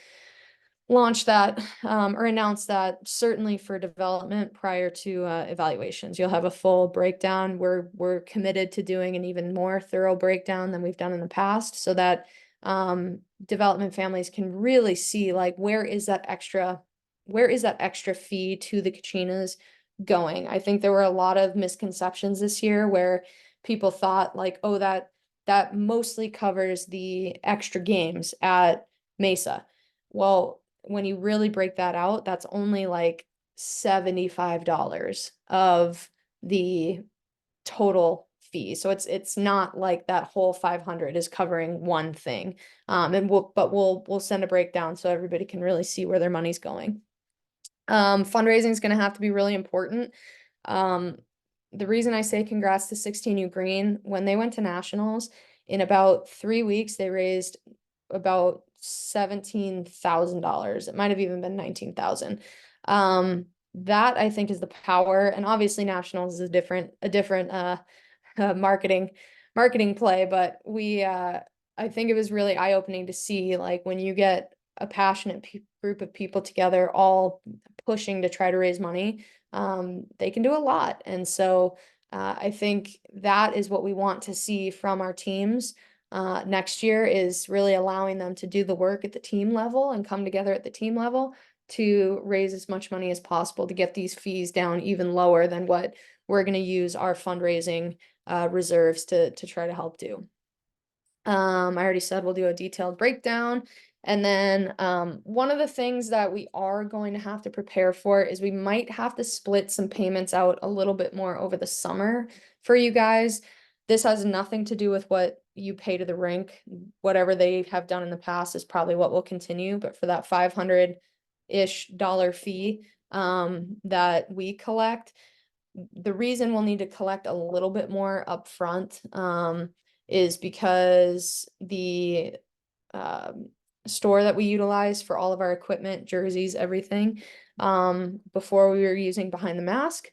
launch that or announce that certainly for development prior to evaluations. You'll have a full breakdown. We're committed to doing an even more thorough breakdown than we've done in the past, so that development families can really see, like, where is that extra fee to the Kachinas going. I think there were a lot of misconceptions this year where people thought, like, oh, that mostly covers the extra games at Mesa. Well, when you really break that out, that's only like $75 of the total fee. So it's not like that whole 500 is covering one thing. And we'll send a breakdown so everybody can really see where their money's going. Fundraising is going to have to be really important. Um, the reason I say congrats to 16U Green, when they went to nationals, in about 3 weeks, they raised about $17,000. It might have even been 19,000. That I think is the power, and obviously nationals is a different marketing play, but I think it was really eye-opening to see, like, when you get a passionate group of people together all pushing to try to raise money, they can do a lot. And so I think that is what we want to see from our teams next year, is really allowing them to do the work at the team level and come together at the team level to raise as much money as possible to get these fees down even lower than what we're going to use our fundraising reserves to try to help do. I already said we'll do a detailed breakdown. And then one of the things that we are going to have to prepare for is we might have to split some payments out a little bit more over the summer for you guys. This has nothing to do with what you pay to the rink. Whatever they have done in the past is probably what will continue. But for that 500-ish dollar fee that we collect, the reason we'll need to collect a little bit more upfront is because the store that we utilize for all of our equipment, jerseys, everything, before we were using Behind the Mask.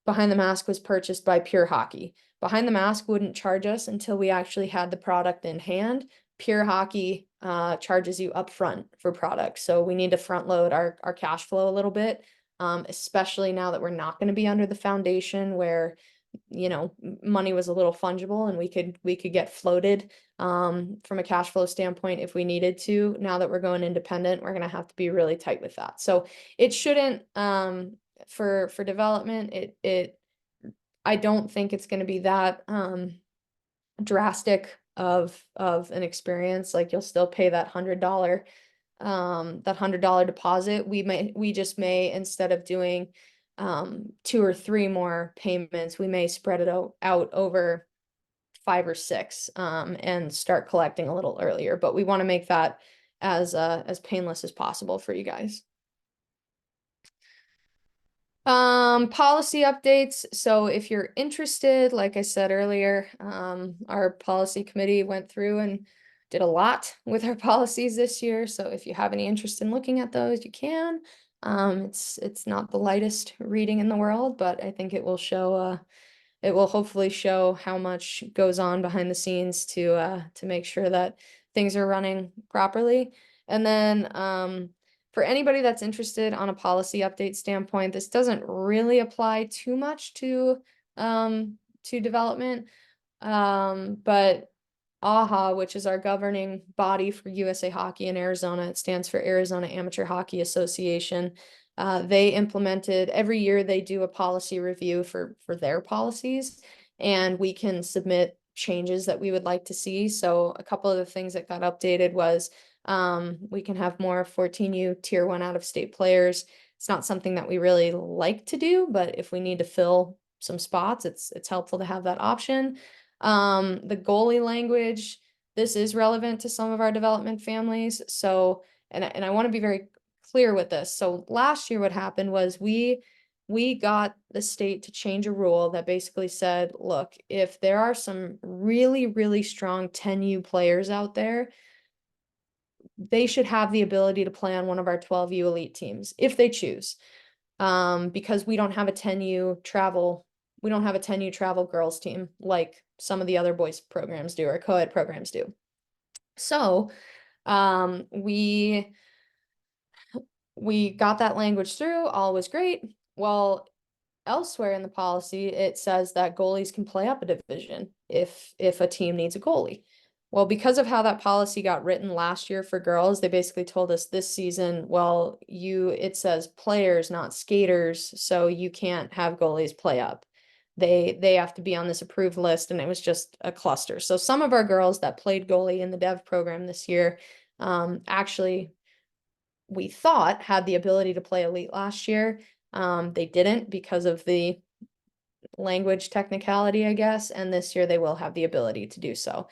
Behind the Mask was purchased by Pure Hockey. Behind the Mask wouldn't charge us until we actually had the product in hand. Pure Hockey charges you upfront for products. So we need to front load our cash flow a little bit, especially now that we're not going to be under the foundation where, you know, money was a little fungible and we could get floated from a cash flow standpoint if we needed to. Now that we're going independent, we're going to have to be really tight with that. So it shouldn't for development, I don't think it's going to be that drastic of an experience. Like, you'll still pay that $100 deposit. We just may, instead of doing 2 or 3 more payments, we may spread it out over 5 or 6 and start collecting a little earlier. But we want to make that as painless as possible for you guys. Policy updates. So if you're interested, like I said earlier, our policy committee went through and did a lot with our policies this year. So if you have any interest in looking at those, you can. It's not the lightest reading in the world, but I think it will show it will hopefully show how much goes on behind the scenes to make sure that things are running properly. And then for anybody that's interested on a policy update standpoint, this doesn't really apply too much to development. But AHA, which is our governing body for USA Hockey in Arizona, it stands for Arizona Amateur Hockey Association. They implemented, every year they do a policy review for their policies, and we can submit changes that we would like to see. So a couple of the things that got updated was we can have more 14U tier 1 out of state players. It's not something that we really like to do, but if we need to fill some spots, it's helpful to have that option. The goalie language, this is relevant to some of our development families. So, and I want to be very clear with this. So last year what happened was we got the state to change a rule that basically said, look, if there are some really, really strong 10U players out there, they should have the ability to play on one of our 12U elite teams if they choose. Because we don't have a 10U travel girls team like some of the other boys programs do, or co-ed programs do. So we got that language through, all was great. Well, elsewhere in the policy, it says that goalies can play up a division if a team needs a goalie. Well, because of how that policy got written last year for girls, they basically told us this season, well, it says players, not skaters, so you can't have goalies play up. They have to be on this approved list, and it was just a cluster. So some of our girls that played goalie in the dev program this year, actually, we thought had the ability to play elite last year. They didn't because of the language technicality, I guess, and this year they will have the ability to do so.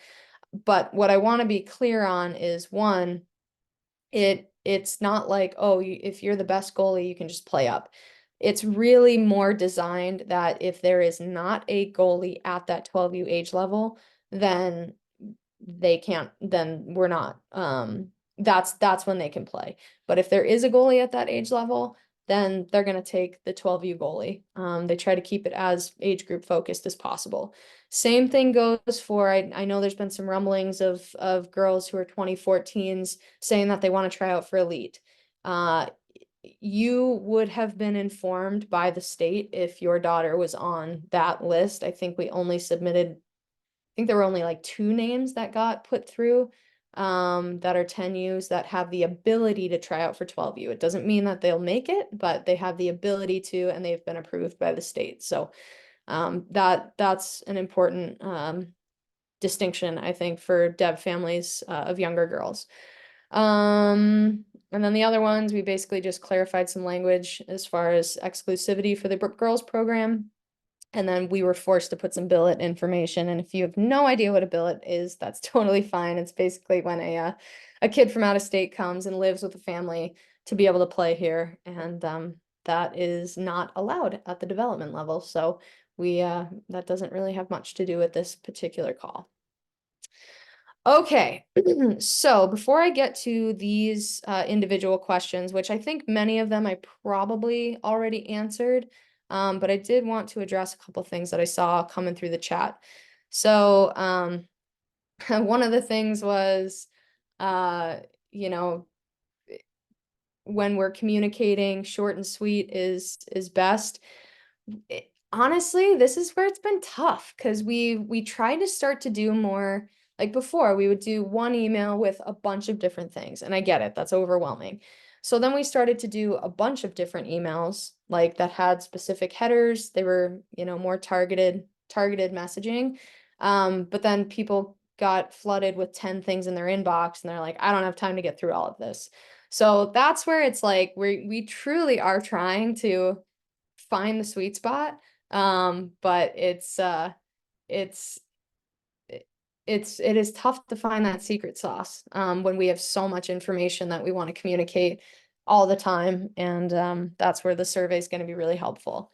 But what I want to be clear on is, one, it it's not like, oh, if you're the best goalie, you can just play up. It's really more designed that if there is not a goalie at that 12U age level, then they can't, then we're not, that's when they can play. But if there is a goalie at that age level, then they're going to take the 12U goalie. They try to keep it as age group focused as possible. Same thing goes for, I know there's been some rumblings of girls who are 2014s saying that they want to try out for elite. You would have been informed by the state if your daughter was on that list. I think we only submitted, I think there were only like 2 names that got put through, that are 10Us that have the ability to try out for 12U. It doesn't mean that they'll make it, but they have the ability to, and they've been approved by the state. So that's an important distinction, I think, for Dev families of younger girls. And then the other ones, we basically just clarified some language as far as exclusivity for the girls program. And then we were forced to put some billet information. And if you have no idea what a billet is, that's totally fine. It's basically when a kid from out of state comes and lives with a family to be able to play here. And that is not allowed at the development level. So we that doesn't really have much to do with this particular call. Okay, so before I get to these individual questions, which I think many of them I probably already answered, but I did want to address a couple things that I saw coming through the chat. So one of the things was, you know, when we're communicating, short and sweet is best. Honestly, this is where it's been tough because we tried to start to do more. Like before, we would do one email with a bunch of different things, and I get it, that's overwhelming. So then we started to do a bunch of different emails, like that had specific headers. They were, more targeted messaging. But then people got flooded with 10 things in their inbox, and they're like, I don't have time to get through all of this. So that's where it's like we truly are trying to find the sweet spot. But it is tough to find that secret sauce when we have so much information that we want to communicate all the time. And that's where the survey is going to be really helpful.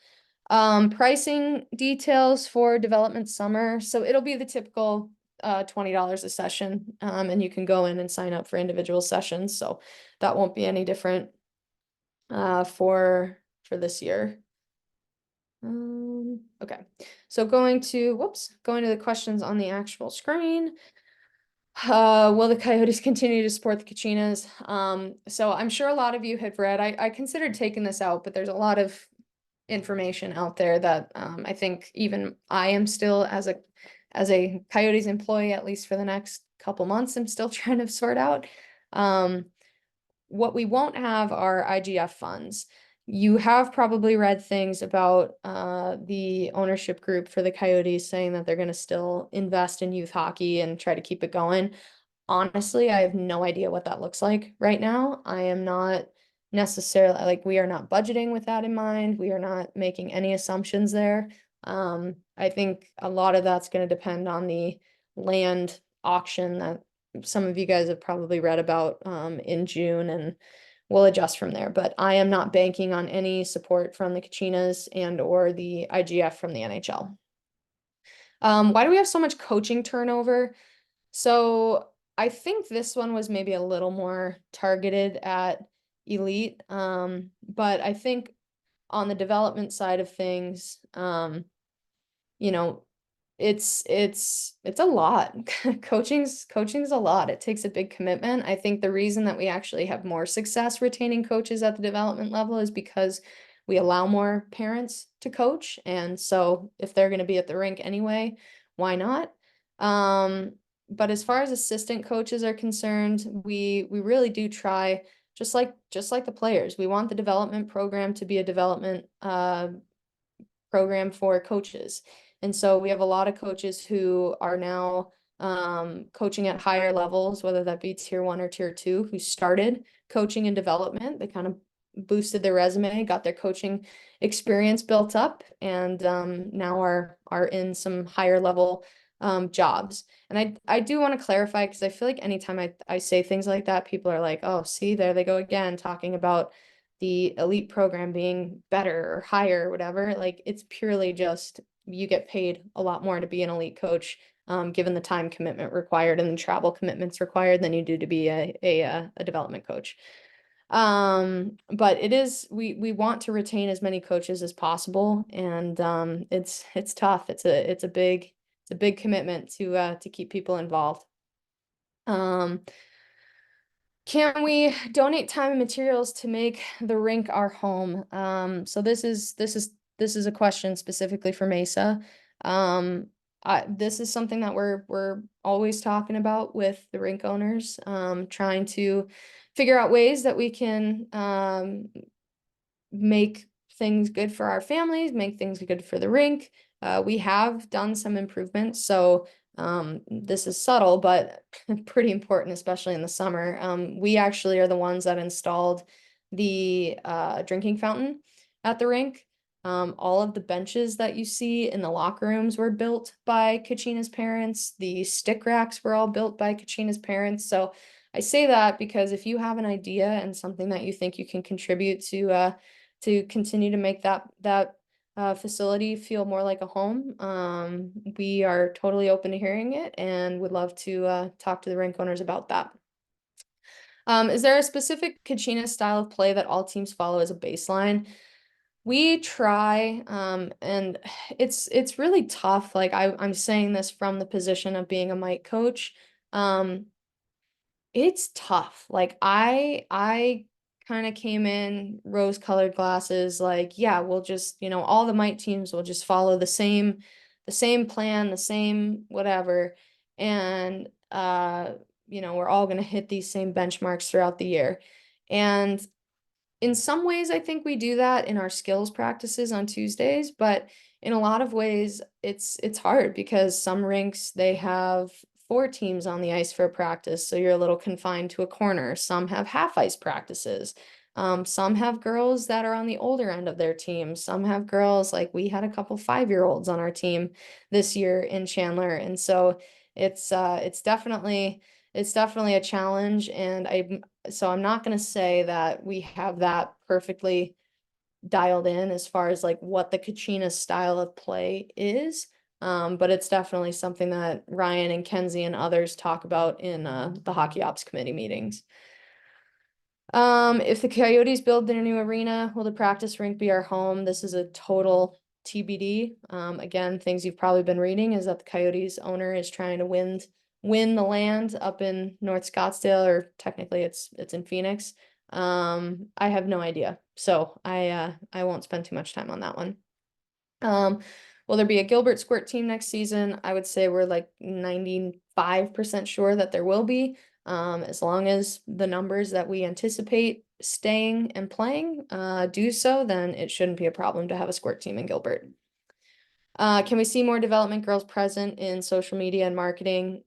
Pricing details for development summer. So it'll be the typical $20 a session, and you can go in and sign up for individual sessions. So that won't be any different for this year. Okay, so going to the questions on the actual screen. Will the Coyotes continue to support the Kachinas? So I'm sure a lot of you have read, I considered taking this out, but there's a lot of information out there that I think even I am still, as a Coyotes employee, at least for the next couple months, I'm still trying to sort out. What we won't have are IGF funds. You have probably read things about the ownership group for the Coyotes saying that they're going to still invest in youth hockey and try to keep it going. Honestly, I have no idea what that looks like right now. I am not necessarily, like, we are not budgeting with that in mind. We are not making any assumptions there. I think a lot of that's going to depend on the land auction that some of you guys have probably read about in June, and we'll adjust from there. But I am not banking on any support from the Kachinas and or the IGF from the NHL. Why do we have so much coaching turnover? So I think this one was maybe a little more targeted at elite. But I think on the development side of things, you know, it's a lot. Coaching's a lot. It takes a big commitment. I think the reason that we actually have more success retaining coaches at the development level is because we allow more parents to coach. And so if they're going to be at the rink anyway, why not? But as far as assistant coaches are concerned, we really do try, just like the players. We want the development program to be a development program for coaches. And so we have a lot of coaches who are now coaching at higher levels, whether that be tier 1 or tier 2, who started coaching and development. They kind of boosted their resume, got their coaching experience built up, and now are in some higher level jobs. And I do want to clarify, because I feel like anytime I say things like that, people are like, oh, see, there they go again, talking about the elite program being better or higher or whatever. Like, it's purely just you get paid a lot more to be an elite coach, given the time commitment required and the travel commitments required than you do to be a development coach. But it is, we want to retain as many coaches as possible, and it's tough. It's a big commitment to keep people involved. Can we donate time and materials to make the rink our home? So this is a question specifically for Mesa. This is something that we're always talking about with the rink owners, trying to figure out ways that we can make things good for our families, make things good for the rink. We have done some improvements, so this is subtle, but pretty important, especially in the summer. We actually are the ones that installed the drinking fountain at the rink. All of the benches that you see in the locker rooms were built by Kachinas parents. The stick racks were all built by Kachinas parents. So I say that because if you have an idea and something that you think you can contribute to continue to make that facility feel more like a home, we are totally open to hearing it and would love to talk to the rink owners about that. Is there a specific Kachina style of play that all teams follow as a baseline? We try, and it's really tough. Like, I'm saying this from the position of being a Mike coach. It's tough. Like, I kind of came in rose-colored glasses, like, yeah, we'll just, all the Mite teams will just follow the same plan, the same whatever. And we're all gonna hit these same benchmarks throughout the year. And in some ways, I think we do that in our skills practices on Tuesdays, but in a lot of ways, it's hard because some rinks, they have four teams on the ice for a practice, so you're a little confined to a corner. Some have half ice practices. Some have girls that are on the older end of their team. Some have girls, like we had a couple 5-year-olds on our team this year in Chandler, and so it's definitely a challenge, and I'm not going to say that we have that perfectly dialed in as far as like what the Kachina style of play is. But it's definitely something that Ryan and Kenzie and others talk about in the hockey ops committee meetings. If the Coyotes build their new arena, will the practice rink be our home? This is a total TBD. Again, things you've probably been reading is that the Coyotes owner is trying to win the land up in North Scottsdale, or technically it's in Phoenix. I have no idea, so I won't spend too much time on that one. Will there be a Gilbert Squirt team next season? I would say we're like 95% sure that there will be. As long as the numbers that we anticipate staying and playing do so, then it shouldn't be a problem to have a Squirt team in Gilbert. Can we see more development girls present in social media and marketing?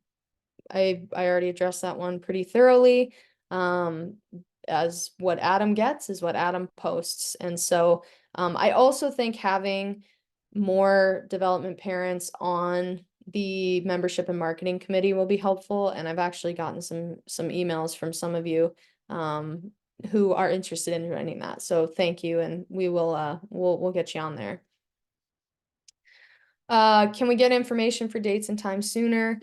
I already addressed that one pretty thoroughly. As what Adam gets is what Adam posts. And so I also think having more development parents on the membership and marketing committee will be helpful. And I've actually gotten some emails from some of you who are interested in joining that. So thank you, and we will we'll get you on there. Can we get information for dates and times sooner?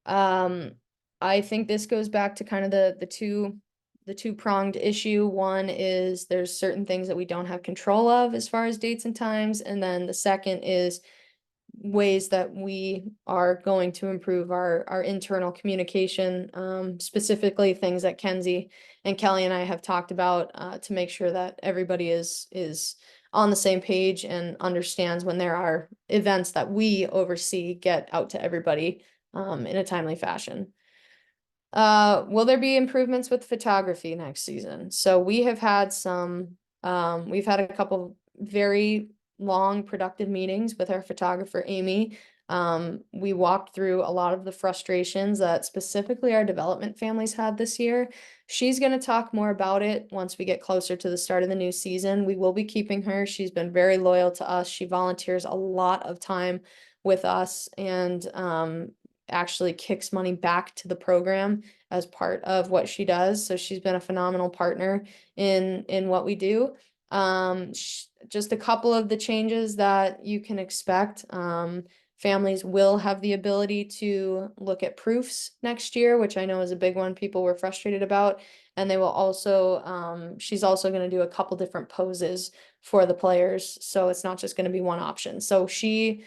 I think this goes back to kind of the two-pronged issue. One is there's certain things that we don't have control of as far as dates and times, and then the second is ways that we are going to improve our internal communication, specifically things that Kenzie and Kelly and I have talked about to make sure that everybody is on the same page and understands when there are events that we oversee get out to everybody in a timely fashion. Will there be improvements with photography next season? So we have had we've had a couple very long productive meetings with our photographer, Amy. We walked through a lot of the frustrations that specifically our development families had this year. She's going to talk more about it once we get closer to the start of the new season. We will be keeping her. She's been very loyal to us. She volunteers a lot of time with us and actually kicks money back to the program as part of what she does. So she's been a phenomenal partner in what we do. Just a couple of the changes that you can expect. Families will have the ability to look at proofs next year, which I know is a big one people were frustrated about. And they will also, she's also going to do a couple different poses for the players. So it's not just going to be one option. So she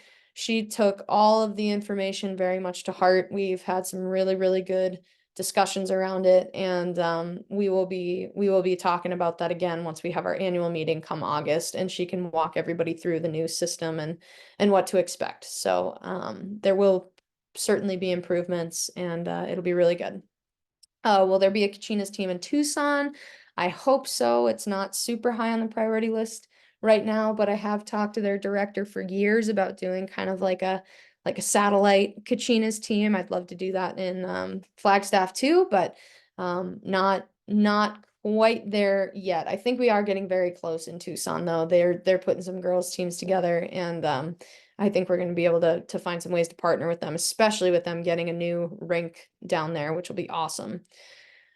took all of the information very much to heart. We've had some really, really good discussions around it, and we will be talking about that again once we have our annual meeting come August, and she can walk everybody through the new system and what to expect. So there will certainly be improvements, and it'll be really good. Will there be a Kachinas team in Tucson? I hope so. It's not super high on the priority list right now, but I have talked to their director for years about doing kind of like a satellite Kachinas team. I'd love to do that in Flagstaff too, but not quite there yet. I think we are getting very close in Tucson though. They're putting some girls teams together, and I think we're going to be able to find some ways to partner with them, especially with them getting a new rink down there, which will be awesome.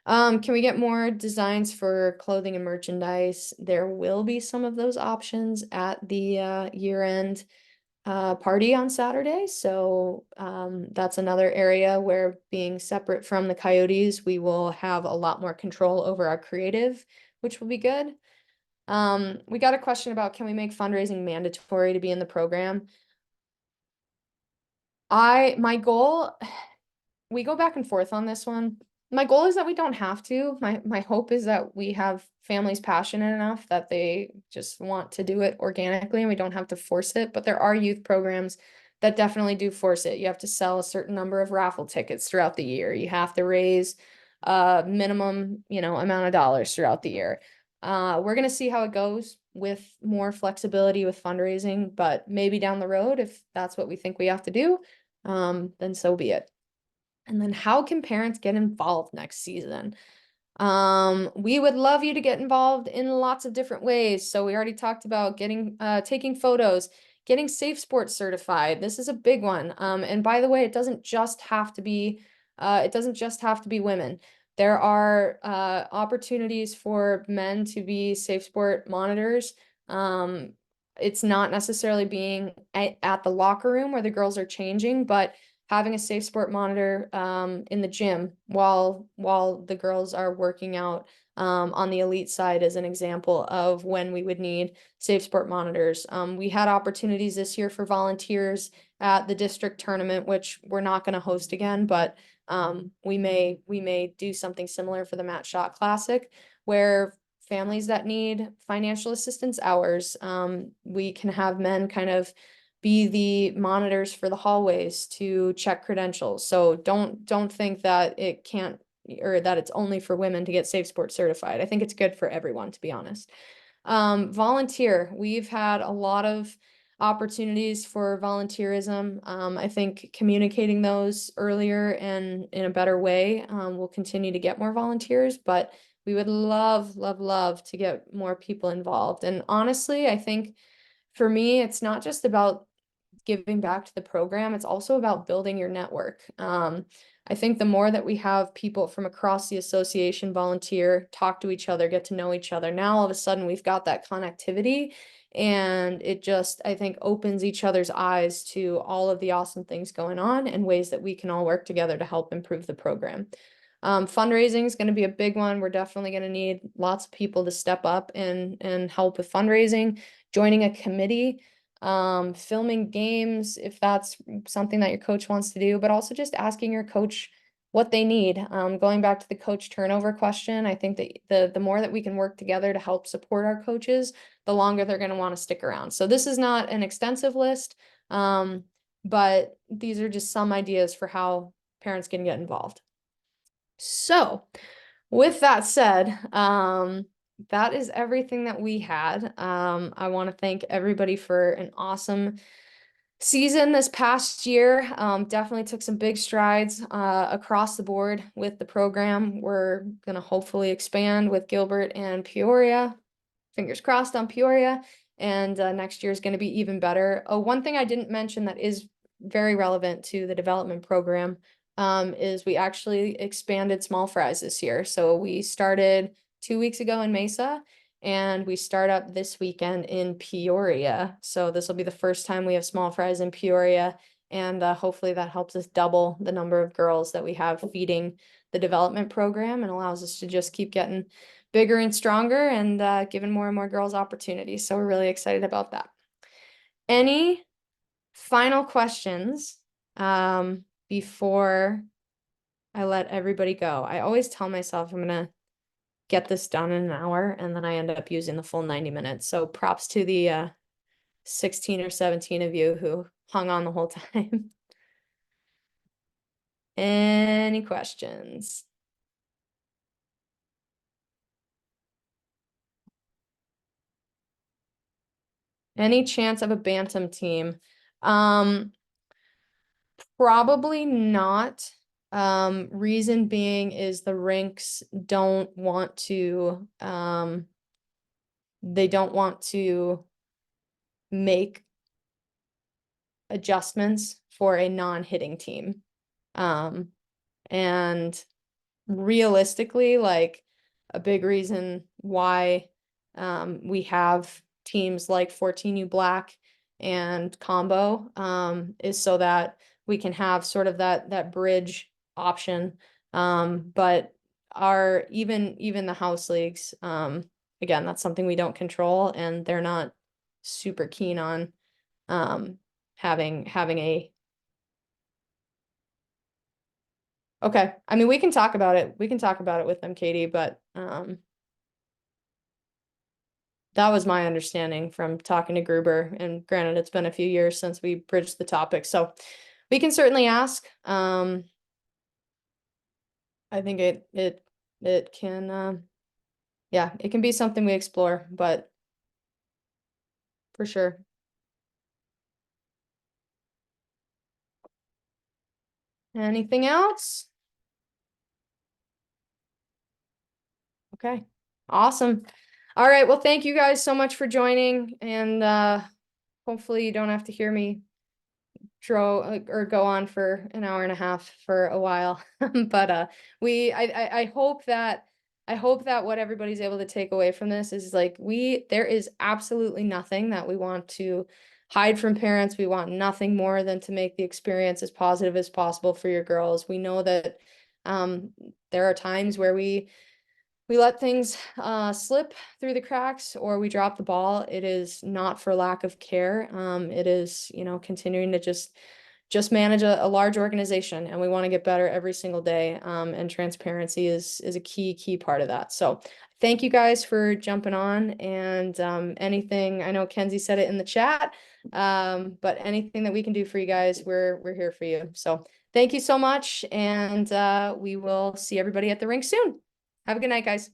Can we get more designs for clothing and merchandise? There will be some of those options at the year-end party on Saturday. So that's another area where, being separate from the Coyotes, we will have a lot more control over our creative, which will be good. We got a question about, can we make fundraising mandatory to be in the program? My goal, we go back and forth on this one. My goal is that we don't have to. My hope is that we have families passionate enough that they just want to do it organically and we don't have to force it. But there are youth programs that definitely do force it. You have to sell a certain number of raffle tickets throughout the year. You have to raise a minimum, amount of dollars throughout the year. We're gonna see how it goes with more flexibility with fundraising, but maybe down the road, if that's what we think we have to do, then so be it. And then, how can parents get involved next season? We would love you to get involved in lots of different ways. So we already talked about taking photos, getting Safe Sports certified. This is a big one. And by the way, it doesn't just have to be women. There are opportunities for men to be Safe Sport monitors. It's not necessarily being at the locker room where the girls are changing, but having a Safe Sport monitor in the gym while the girls are working out on the elite side is an example of when we would need Safe Sport monitors. We had opportunities this year for volunteers at the district tournament, which we're not going to host again, but we may do something similar for the Matt Shot Classic, where families that need financial assistance hours, we can have men kind of be the monitors for the hallways to check credentials. So don't think that it can't, or that it's only for women to get Safe Sport certified. I think it's good for everyone, to be honest. Volunteer. We've had a lot of opportunities for volunteerism. I think communicating those earlier and in a better way will continue to get more volunteers, but we would love, love, love to get more people involved. And honestly, I think for me, it's not just about giving back to the program, it's also about building your network. I think the more that we have people from across the association volunteer, talk to each other, get to know each other, now all of a sudden we've got that connectivity, and it just, I think, opens each other's eyes to all of the awesome things going on and ways that we can all work together to help improve the program. Fundraising is going to be a big one. We're definitely going to need lots of people to step up and help with fundraising, joining a committee, filming games if that's something that your coach wants to do, but also just asking your coach what they need. Going back to the coach turnover question, I think that the more that we can work together to help support our coaches, the longer they're going to want to stick around. So this is not an extensive list, but these are just some ideas for how parents can get involved. So with that said, that is everything that we had. I want to thank everybody for an awesome season this past year. Definitely took some big strides across the board with the program. We're going to hopefully expand with Gilbert and Peoria. Fingers crossed on Peoria. And next year is going to be even better. Oh, one thing I didn't mention that is very relevant to the development program, is we actually expanded small fries this year. So we started 2 weeks ago in Mesa, and we start up this weekend in Peoria. So this will be the first time we have small fries in Peoria, and hopefully that helps us double the number of girls that we have feeding the development program and allows us to just keep getting bigger and stronger and giving more and more girls opportunities. So we're really excited about that. Any final questions before I let everybody go? I always tell myself I'm gonna get this done in an hour, and then I end up using the full 90 minutes. So props to the 16 or 17 of you who hung on the whole time. Any questions? Any chance of a bantam team? Probably not. Reason being is the rinks don't want to, they don't want to make adjustments for a non-hitting team. And realistically, like a big reason why we have teams like 14U Black and Combo is so that we can have sort of that bridge option. But our even the house leagues, again, that's something we don't control, and they're not super keen on having a. Okay, I mean, we can talk about it. We can talk about it with them, Katie, but that was my understanding from talking to Gruber. And granted, it's been a few years since we bridged the topic, so we can certainly ask. I think it can yeah, it can be something we explore, but for sure. Anything else? Okay, awesome. All right, well, thank you guys so much for joining, and hopefully you don't have to hear me or go on for an hour and a half for a while. But I hope that what everybody's able to take away from this is like there is absolutely nothing that we want to hide from parents. We want nothing more than to make the experience as positive as possible for your girls. We know that there are times where we let things slip through the cracks, or we drop the ball. It is not for lack of care. It is, continuing to just manage a large organization, and we want to get better every single day. And transparency is a key part of that. So thank you guys for jumping on, and anything, I know Kenzie said it in the chat, but anything that we can do for you guys, we're here for you. So thank you so much, and we will see everybody at the rink soon. Have a good night, guys.